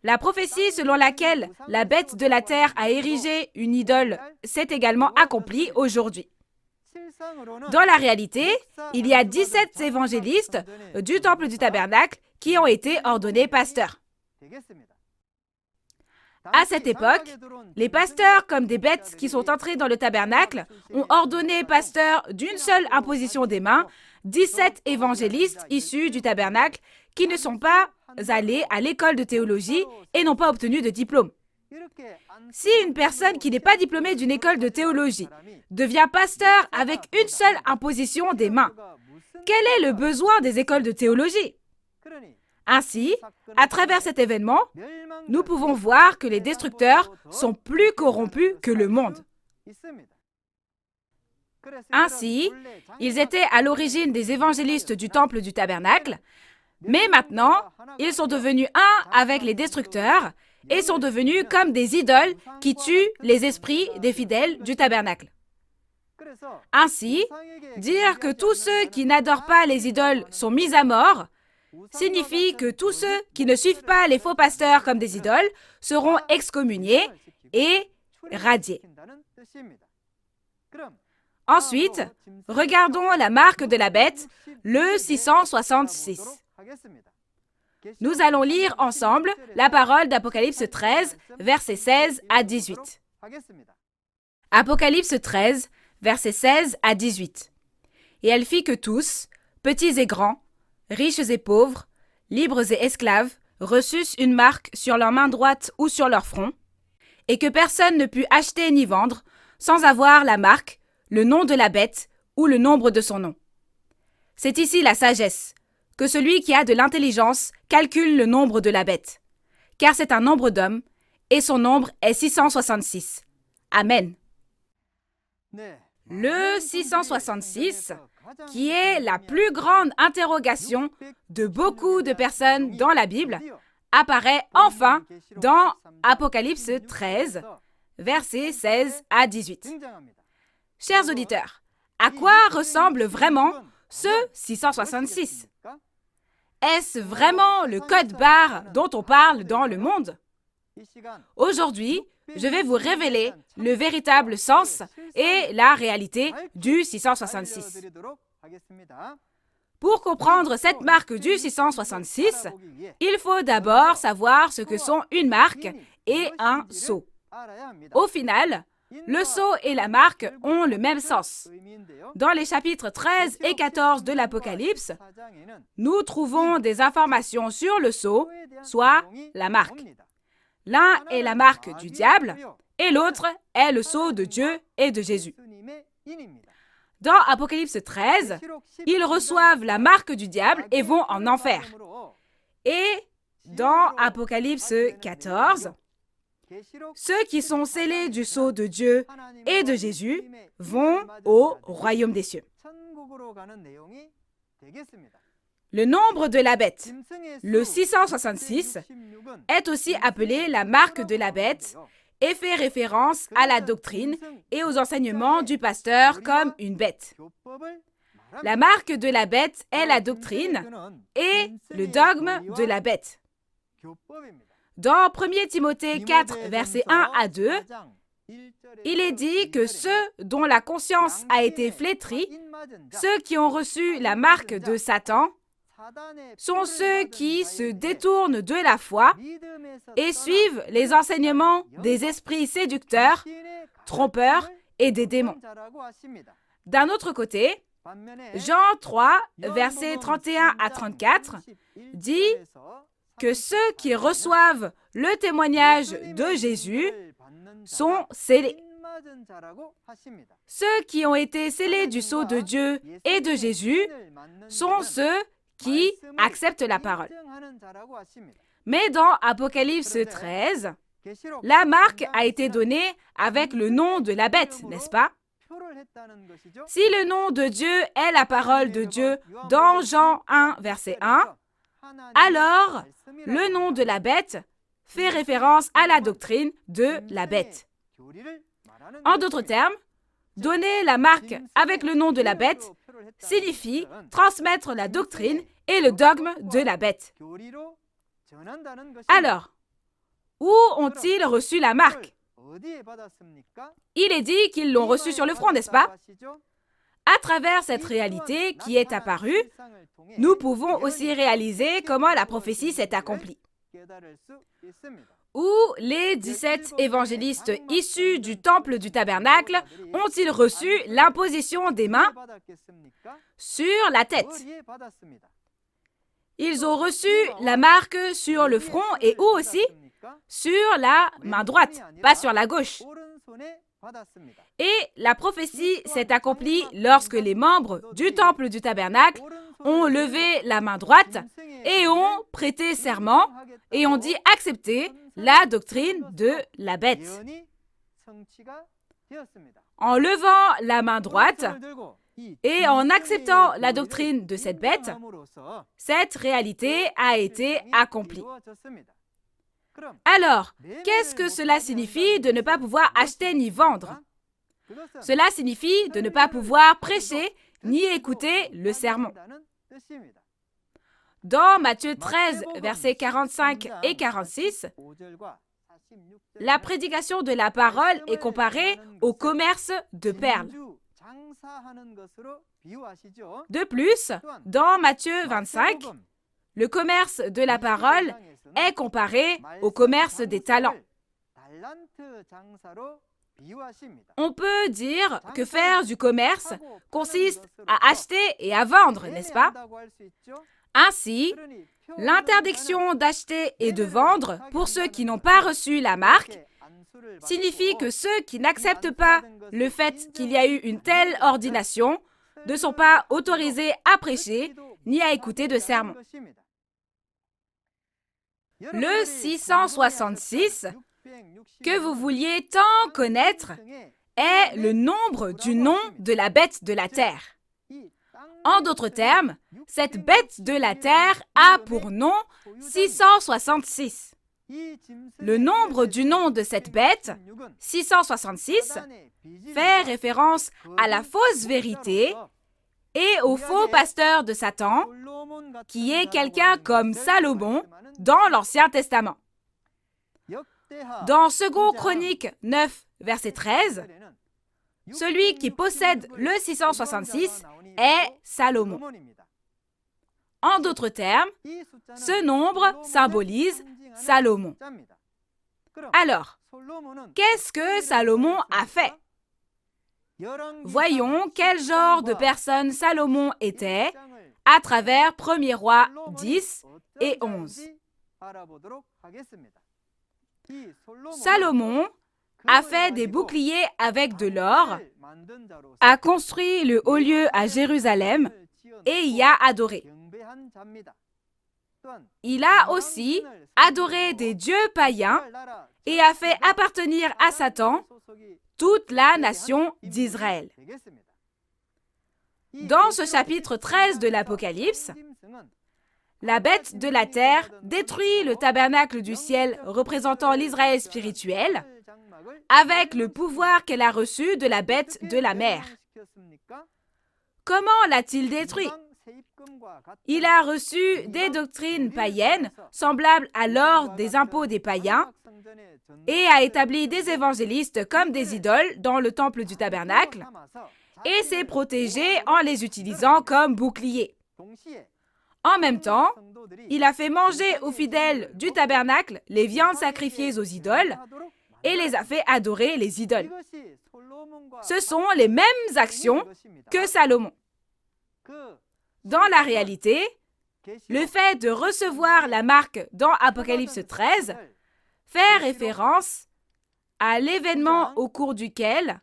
La prophétie selon laquelle la bête de la terre a érigé une idole s'est également accomplie aujourd'hui. Dans la réalité, il y a 17 évangélistes du temple du tabernacle qui ont été ordonnés pasteurs. À cette époque, les pasteurs, comme des bêtes qui sont entrés dans le tabernacle, ont ordonné pasteurs d'une seule imposition des mains 17 évangélistes issus du tabernacle qui ne sont pas allés à l'école de théologie et n'ont pas obtenu de diplôme. Si une personne qui n'est pas diplômée d'une école de théologie devient pasteur avec une seule imposition des mains, quel est le besoin des écoles de théologie? Ainsi, à travers cet événement, nous pouvons voir que les destructeurs sont plus corrompus que le monde. Ainsi, ils étaient à l'origine des évangélistes du temple du tabernacle, mais maintenant, ils sont devenus un avec les destructeurs et sont devenus comme des idoles qui tuent les esprits des fidèles du tabernacle. Ainsi, dire que tous ceux qui n'adorent pas les idoles sont mis à mort signifie que tous ceux qui ne suivent pas les faux pasteurs comme des idoles seront excommuniés et radiés. Ensuite, regardons la marque de la bête, le 666. Nous allons lire ensemble la parole d'Apocalypse 13, versets 16 à 18. Apocalypse 13, versets 16 à 18. Et elle fit que tous, petits et grands, riches et pauvres, libres et esclaves, reçussent une marque sur leur main droite ou sur leur front, et que personne ne put acheter ni vendre sans avoir la marque, le nom de la bête ou le nombre de son nom. C'est ici la sagesse, que celui qui a de l'intelligence calcule le nombre de la bête, car c'est un nombre d'hommes, et son nombre est 666. Amen. Le 666, qui est la plus grande interrogation de beaucoup de personnes dans la Bible, apparaît enfin dans Apocalypse 13, versets 16 à 18. Chers auditeurs, à quoi ressemble vraiment ce 666? Est-ce vraiment le code barre dont on parle dans le monde? Aujourd'hui, je vais vous révéler le véritable sens et la réalité du 666. Pour comprendre cette marque du 666, il faut d'abord savoir ce que sont une marque et un sceau. Au final, le sceau et la marque ont le même sens. Dans les chapitres 13 et 14 de l'Apocalypse, nous trouvons des informations sur le sceau, soit la marque. L'un est la marque du diable et l'autre est le sceau de Dieu et de Jésus. Dans Apocalypse 13, ils reçoivent la marque du diable et vont en enfer. Et dans Apocalypse 14, ceux qui sont scellés du sceau de Dieu et de Jésus vont au royaume des cieux. Le nombre de la bête, le 666, est aussi appelé la marque de la bête et fait référence à la doctrine et aux enseignements du pasteur comme une bête. La marque de la bête est la doctrine et le dogme de la bête. Dans 1 Timothée 4, versets 1 à 2, il est dit que ceux dont la conscience a été flétrie, ceux qui ont reçu la marque de Satan, sont ceux qui se détournent de la foi et suivent les enseignements des esprits séducteurs, trompeurs et des démons. D'un autre côté, Jean 3, versets 31 à 34, dit que ceux qui reçoivent le témoignage de Jésus sont scellés. Ceux qui ont été scellés du sceau de Dieu et de Jésus sont ceux qui acceptent la parole. Mais dans Apocalypse 13, la marque a été donnée avec le nom de la bête, n'est-ce pas? Si le nom de Dieu est la parole de Dieu dans Jean 1, verset 1, alors le nom de la bête fait référence à la doctrine de la bête. En d'autres termes, donner la marque avec le nom de la bête signifie transmettre la doctrine et le dogme de la bête. Alors, où ont-ils reçu la marque? Il est dit qu'ils l'ont reçue sur le front, n'est-ce pas? À travers cette réalité qui est apparue, nous pouvons aussi réaliser comment la prophétie s'est accomplie. Où les 17 évangélistes issus du temple du tabernacle ont-ils reçu l'imposition des mains sur la tête? Ils ont reçu la marque sur le front et où aussi? Sur la main droite, pas sur la gauche. Et la prophétie s'est accomplie lorsque les membres du temple du tabernacle ont levé la main droite et ont prêté serment et ont dit accepter la doctrine de la bête. En levant la main droite et en acceptant la doctrine de cette bête, cette réalité a été accomplie. Alors, qu'est-ce que cela signifie de ne pas pouvoir acheter ni vendre? Cela signifie de ne pas pouvoir prêcher ni écouter le sermon. Dans Matthieu 13, versets 45 et 46, la prédication de la parole est comparée au commerce de perles. De plus, dans Matthieu 25, Le commerce de la parole est comparé au commerce des talents. On peut dire que faire du commerce consiste à acheter et à vendre, n'est-ce pas? Ainsi, l'interdiction d'acheter et de vendre pour ceux qui n'ont pas reçu la marque signifie que ceux qui n'acceptent pas le fait qu'il y a eu une telle ordination ne sont pas autorisés à prêcher ni à écouter de sermons. Le 666, que vous vouliez tant connaître, est le nombre du nom de la bête de la terre. En d'autres termes, cette bête de la terre a pour nom 666. Le nombre du nom de cette bête, 666, fait référence à la fausse vérité et au faux pasteur de Satan, qui est quelqu'un comme Salomon dans l'Ancien Testament. Dans 2 Chroniques 9, verset 13, celui qui possède le 666 est Salomon. En d'autres termes, ce nombre symbolise Salomon. Alors, qu'est-ce que Salomon a fait? Voyons quel genre de personne Salomon était à travers 1er Roi 10 et 11. Salomon a fait des boucliers avec de l'or, a construit le haut lieu à Jérusalem et y a adoré. Il a aussi adoré des dieux païens et a fait appartenir à Satan toute la nation d'Israël. Dans ce chapitre 13 de l'Apocalypse, la bête de la terre détruit le tabernacle du ciel représentant l'Israël spirituel avec le pouvoir qu'elle a reçu de la bête de la mer. Comment l'a-t-il détruit? Il a reçu des doctrines païennes semblables à l'or des impôts des païens et a établi des évangélistes comme des idoles dans le temple du tabernacle et s'est protégé en les utilisant comme boucliers. En même temps, il a fait manger aux fidèles du tabernacle les viandes sacrifiées aux idoles et les a fait adorer les idoles. Ce sont les mêmes actions que Salomon. Dans la réalité, le fait de recevoir la marque dans Apocalypse 13 fait référence à l'événement au cours duquel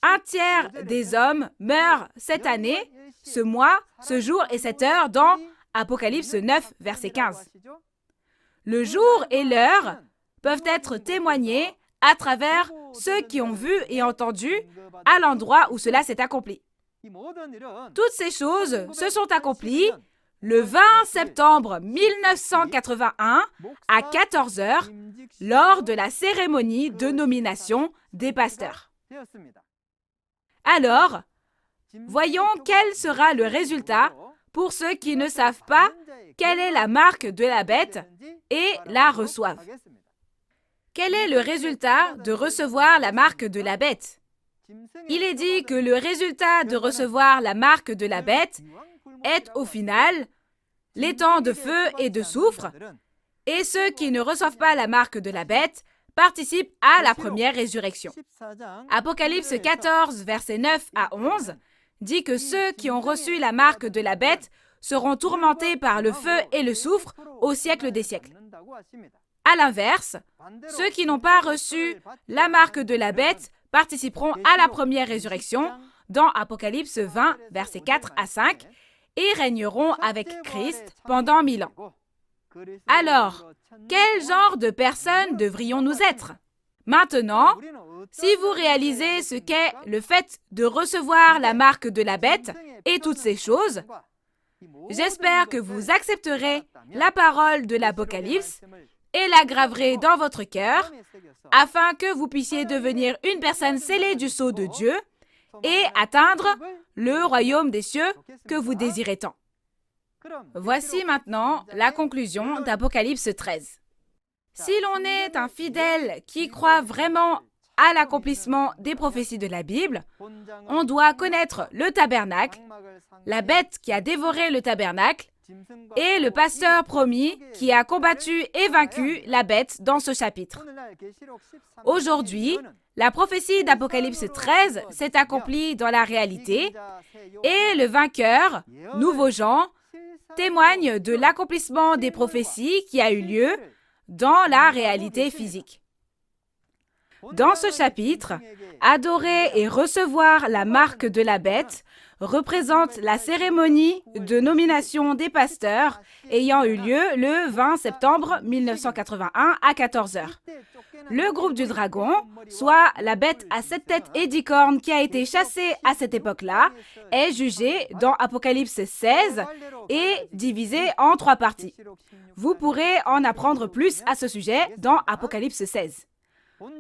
un tiers des hommes meurent cette année, ce mois, ce jour et cette heure dans Apocalypse 9, verset 15. Le jour et l'heure peuvent être témoignés à travers ceux qui ont vu et entendu à l'endroit où cela s'est accompli. Toutes ces choses se sont accomplies le 20 septembre 1981 à 14 heures lors de la cérémonie de nomination des pasteurs. Alors, voyons quel sera le résultat pour ceux qui ne savent pas quelle est la marque de la bête et la reçoivent. Quel est le résultat de recevoir la marque de la bête? Il est dit que le résultat de recevoir la marque de la bête est au final les temps de feu et de soufre, et ceux qui ne reçoivent pas la marque de la bête participent à la première résurrection. Apocalypse 14, versets 9 à 11, dit que ceux qui ont reçu la marque de la bête seront tourmentés par le feu et le soufre au siècle des siècles. À l'inverse, ceux qui n'ont pas reçu la marque de la bête participeront à la première résurrection dans Apocalypse 20, versets 4 à 5, et régneront avec Christ pendant 1000 ans. Alors, quel genre de personnes devrions-nous être? Maintenant, si vous réalisez ce qu'est le fait de recevoir la marque de la bête et toutes ces choses, j'espère que vous accepterez la parole de l'Apocalypse et la graverez dans votre cœur afin que vous puissiez devenir une personne scellée du sceau de Dieu et atteindre le royaume des cieux que vous désirez tant. Voici maintenant la conclusion d'Apocalypse 13. Si l'on est un fidèle qui croit vraiment à l'accomplissement des prophéties de la Bible, on doit connaître le tabernacle, la bête qui a dévoré le tabernacle et le pasteur promis qui a combattu et vaincu la bête dans ce chapitre. Aujourd'hui, la prophétie d'Apocalypse 13 s'est accomplie dans la réalité et le vainqueur, Nouveau Jean, témoigne de l'accomplissement des prophéties qui a eu lieu dans la réalité physique. Dans ce chapitre, adorer et recevoir la marque de la bête représente la cérémonie de nomination des pasteurs ayant eu lieu le 20 septembre 1981 à 14 heures. Le groupe du dragon, soit la bête à 7 têtes et 10 cornes qui a été chassée à cette époque-là, est jugé dans Apocalypse 16 et divisé en 3 parties. Vous pourrez en apprendre plus à ce sujet dans Apocalypse 16.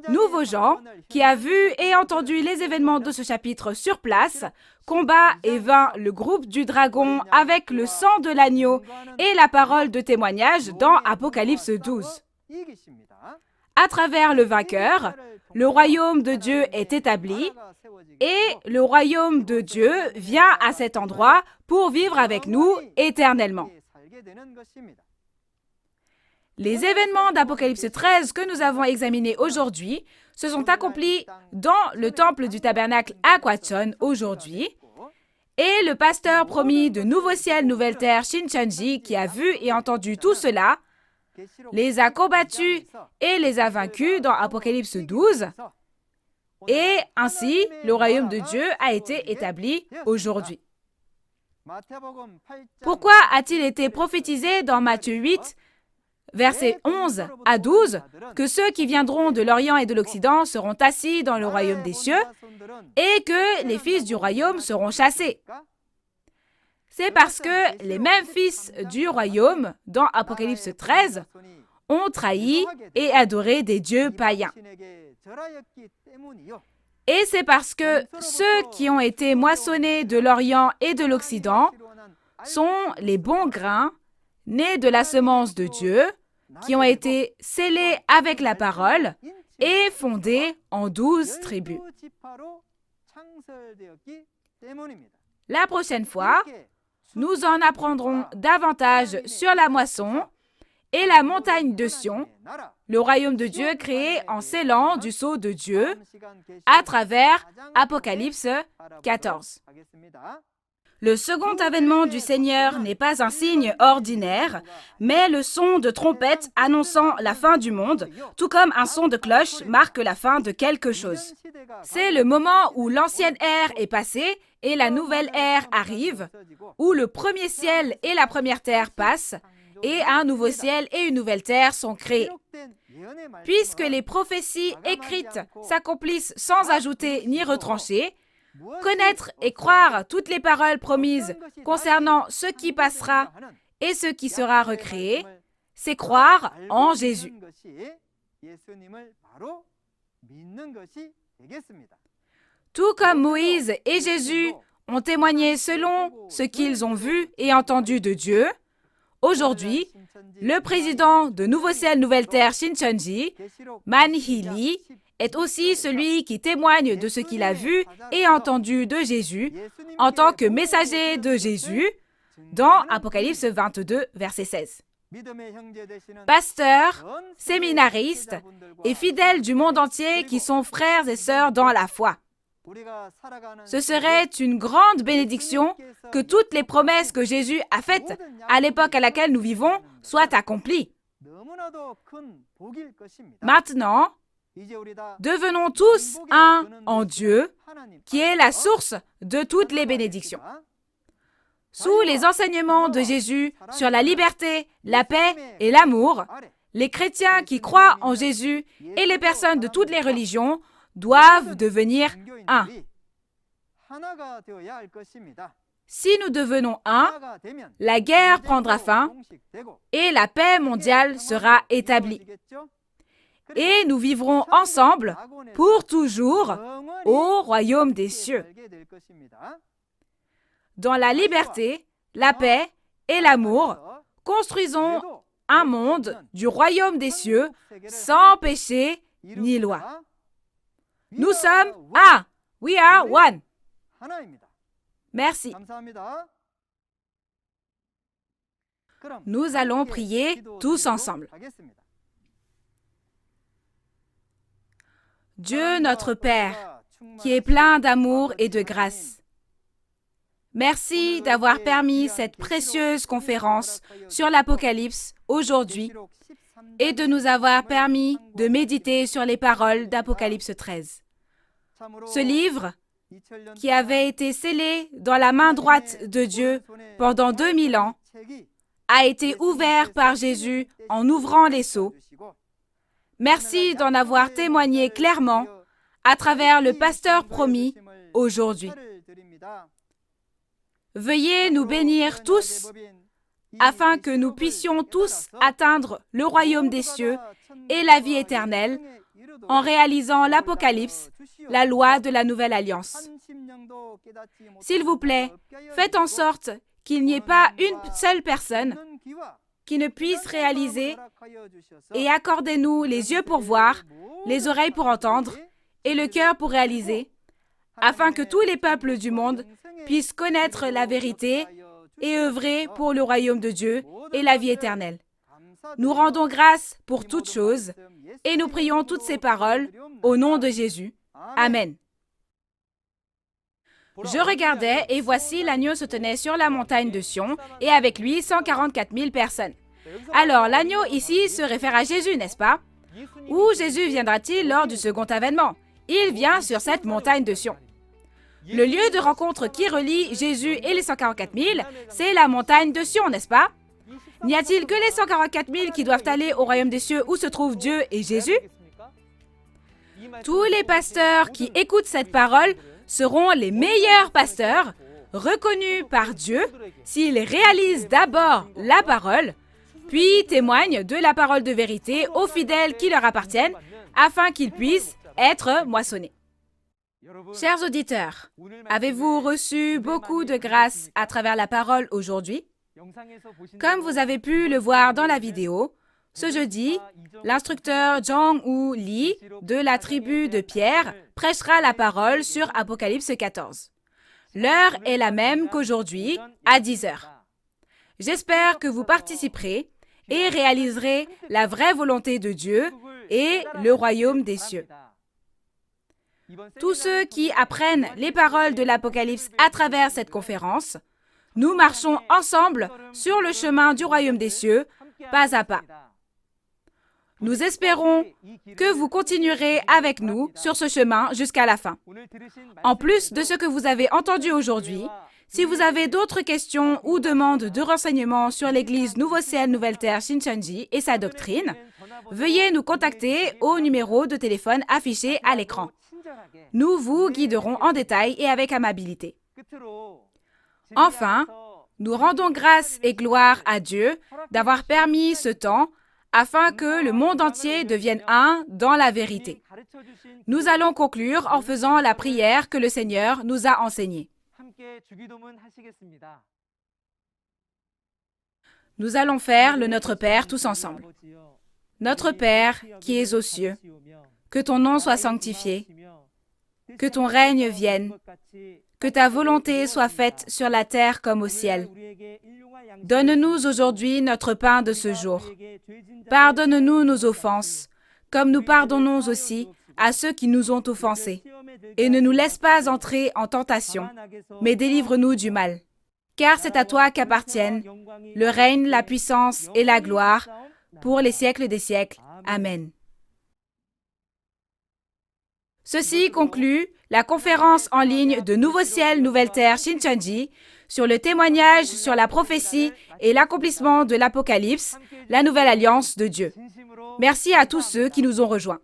Nouveau Jean, qui a vu et entendu les événements de ce chapitre sur place, combat et vainc le groupe du dragon avec le sang de l'agneau et la parole de témoignage dans Apocalypse 12. À travers le vainqueur, le royaume de Dieu est établi et le royaume de Dieu vient à cet endroit pour vivre avec nous éternellement. Les événements d'Apocalypse 13 que nous avons examinés aujourd'hui se sont accomplis dans le temple du tabernacle à Kwachon aujourd'hui et le pasteur promis de Nouveau Ciel, Nouvelle Terre, Shincheonji, qui a vu et entendu tout cela, les a combattus et les a vaincus dans Apocalypse 12 et ainsi le royaume de Dieu a été établi aujourd'hui. Pourquoi a-t-il été prophétisé dans Matthieu 8 versets 11 à 12, que ceux qui viendront de l'Orient et de l'Occident seront assis dans le royaume des cieux et que les fils du royaume seront chassés? C'est parce que les mêmes fils du royaume, dans Apocalypse 13, ont trahi et adoré des dieux païens. Et c'est parce que ceux qui ont été moissonnés de l'Orient et de l'Occident sont les bons grains nés de la semence de Dieu, qui ont été scellés avec la parole et fondés en 12 tribus. La prochaine fois, nous en apprendrons davantage sur la moisson et la montagne de Sion, le royaume de Dieu créé en scellant du sceau de Dieu, à travers Apocalypse 14. Le second avènement du Seigneur n'est pas un signe ordinaire, mais le son de trompette annonçant la fin du monde, tout comme un son de cloche marque la fin de quelque chose. C'est le moment où l'ancienne ère est passée et la nouvelle ère arrive, où le premier ciel et la première terre passent, et un nouveau ciel et une nouvelle terre sont créés. Puisque les prophéties écrites s'accomplissent sans ajouter ni retrancher, connaître et croire toutes les paroles promises concernant ce qui passera et ce qui sera recréé, c'est croire en Jésus. Tout comme Moïse et Jésus ont témoigné selon ce qu'ils ont vu et entendu de Dieu, aujourd'hui, le président de Nouveau Ciel, Nouvelle Terre, Shincheonji, Man Hee-lee, est aussi celui qui témoigne de ce qu'il a vu et entendu de Jésus en tant que messager de Jésus dans Apocalypse 22, verset 16. Pasteurs, séminaristes et fidèles du monde entier qui sont frères et sœurs dans la foi. Ce serait une grande bénédiction que toutes les promesses que Jésus a faites à l'époque à laquelle nous vivons soient accomplies. Maintenant, devenons tous un en Dieu, qui est la source de toutes les bénédictions. Sous les enseignements de Jésus sur la liberté, la paix et l'amour, les chrétiens qui croient en Jésus et les personnes de toutes les religions doivent devenir un. Si nous devenons un, la guerre prendra fin et la paix mondiale sera établie. Et nous vivrons ensemble pour toujours au royaume des cieux. Dans la liberté, la paix et l'amour, construisons un monde du royaume des cieux sans péché ni loi. Nous sommes un. We are one. Merci. Nous allons prier tous ensemble. Dieu notre Père, qui est plein d'amour et de grâce, merci d'avoir permis cette précieuse conférence sur l'Apocalypse aujourd'hui et de nous avoir permis de méditer sur les paroles d'Apocalypse 13. Ce livre, qui avait été scellé dans la main droite de Dieu pendant 2000 ans, a été ouvert par Jésus en ouvrant les sceaux. Merci d'en avoir témoigné clairement à travers le pasteur promis aujourd'hui. Veuillez nous bénir tous afin que nous puissions tous atteindre le royaume des cieux et la vie éternelle en réalisant l'Apocalypse, la loi de la nouvelle alliance. S'il vous plaît, faites en sorte qu'il n'y ait pas une seule personne qui ne puisse réaliser et accordez-nous les yeux pour voir, les oreilles pour entendre et le cœur pour réaliser, afin que tous les peuples du monde puissent connaître la vérité et œuvrer pour le royaume de Dieu et la vie éternelle. Nous rendons grâce pour toutes choses et nous prions toutes ces paroles au nom de Jésus. Amen. Je regardais et voici l'agneau se tenait sur la montagne de Sion et avec lui 144 000 personnes. Alors l'agneau ici se réfère à Jésus, n'est-ce pas? Où Jésus viendra-t-il lors du second avènement? Il vient sur cette montagne de Sion. Le lieu de rencontre qui relie Jésus et les 144 000, c'est la montagne de Sion, n'est-ce pas? N'y a-t-il que les 144 000 qui doivent aller au royaume des cieux où se trouvent Dieu et Jésus? Tous les pasteurs qui écoutent cette parole seront les meilleurs pasteurs, reconnus par Dieu, s'ils réalisent d'abord la parole, puis témoignent de la parole de vérité aux fidèles qui leur appartiennent, afin qu'ils puissent être moissonnés. Chers auditeurs, avez-vous reçu beaucoup de grâce à travers la parole aujourd'hui? Comme vous avez pu le voir dans la vidéo, ce jeudi, l'instructeur Jong-Woo Lee de la tribu de Pierre prêchera la parole sur Apocalypse 14. L'heure est la même qu'aujourd'hui, à 10 heures. J'espère que vous participerez et réaliserez la vraie volonté de Dieu et le royaume des cieux. Tous ceux qui apprennent les paroles de l'Apocalypse à travers cette conférence, nous marchons ensemble sur le chemin du royaume des cieux, pas à pas. Nous espérons que vous continuerez avec nous sur ce chemin jusqu'à la fin. En plus de ce que vous avez entendu aujourd'hui, si vous avez d'autres questions ou demandes de renseignements sur l'Église Nouveau Ciel Nouvelle Terre Shincheonji et sa doctrine, veuillez nous contacter au numéro de téléphone affiché à l'écran. Nous vous guiderons en détail et avec amabilité. Enfin, nous rendons grâce et gloire à Dieu d'avoir permis ce temps afin que le monde entier devienne un dans la vérité. Nous allons conclure en faisant la prière que le Seigneur nous a enseignée. Nous allons faire le Notre Père tous ensemble. Notre Père qui es aux cieux, que ton nom soit sanctifié, que ton règne vienne, que ta volonté soit faite sur la terre comme au ciel. Donne-nous aujourd'hui notre pain de ce jour. Pardonne-nous nos offenses, comme nous pardonnons aussi à ceux qui nous ont offensés. Et ne nous laisse pas entrer en tentation, mais délivre-nous du mal. Car c'est à toi qu'appartiennent le règne, la puissance et la gloire pour les siècles des siècles. Amen. Ceci conclut la conférence en ligne de Nouveau Ciel, Nouvelle Terre Shincheonji sur le témoignage sur la prophétie et l'accomplissement de l'Apocalypse, la nouvelle alliance de Dieu. Merci à tous ceux qui nous ont rejoints.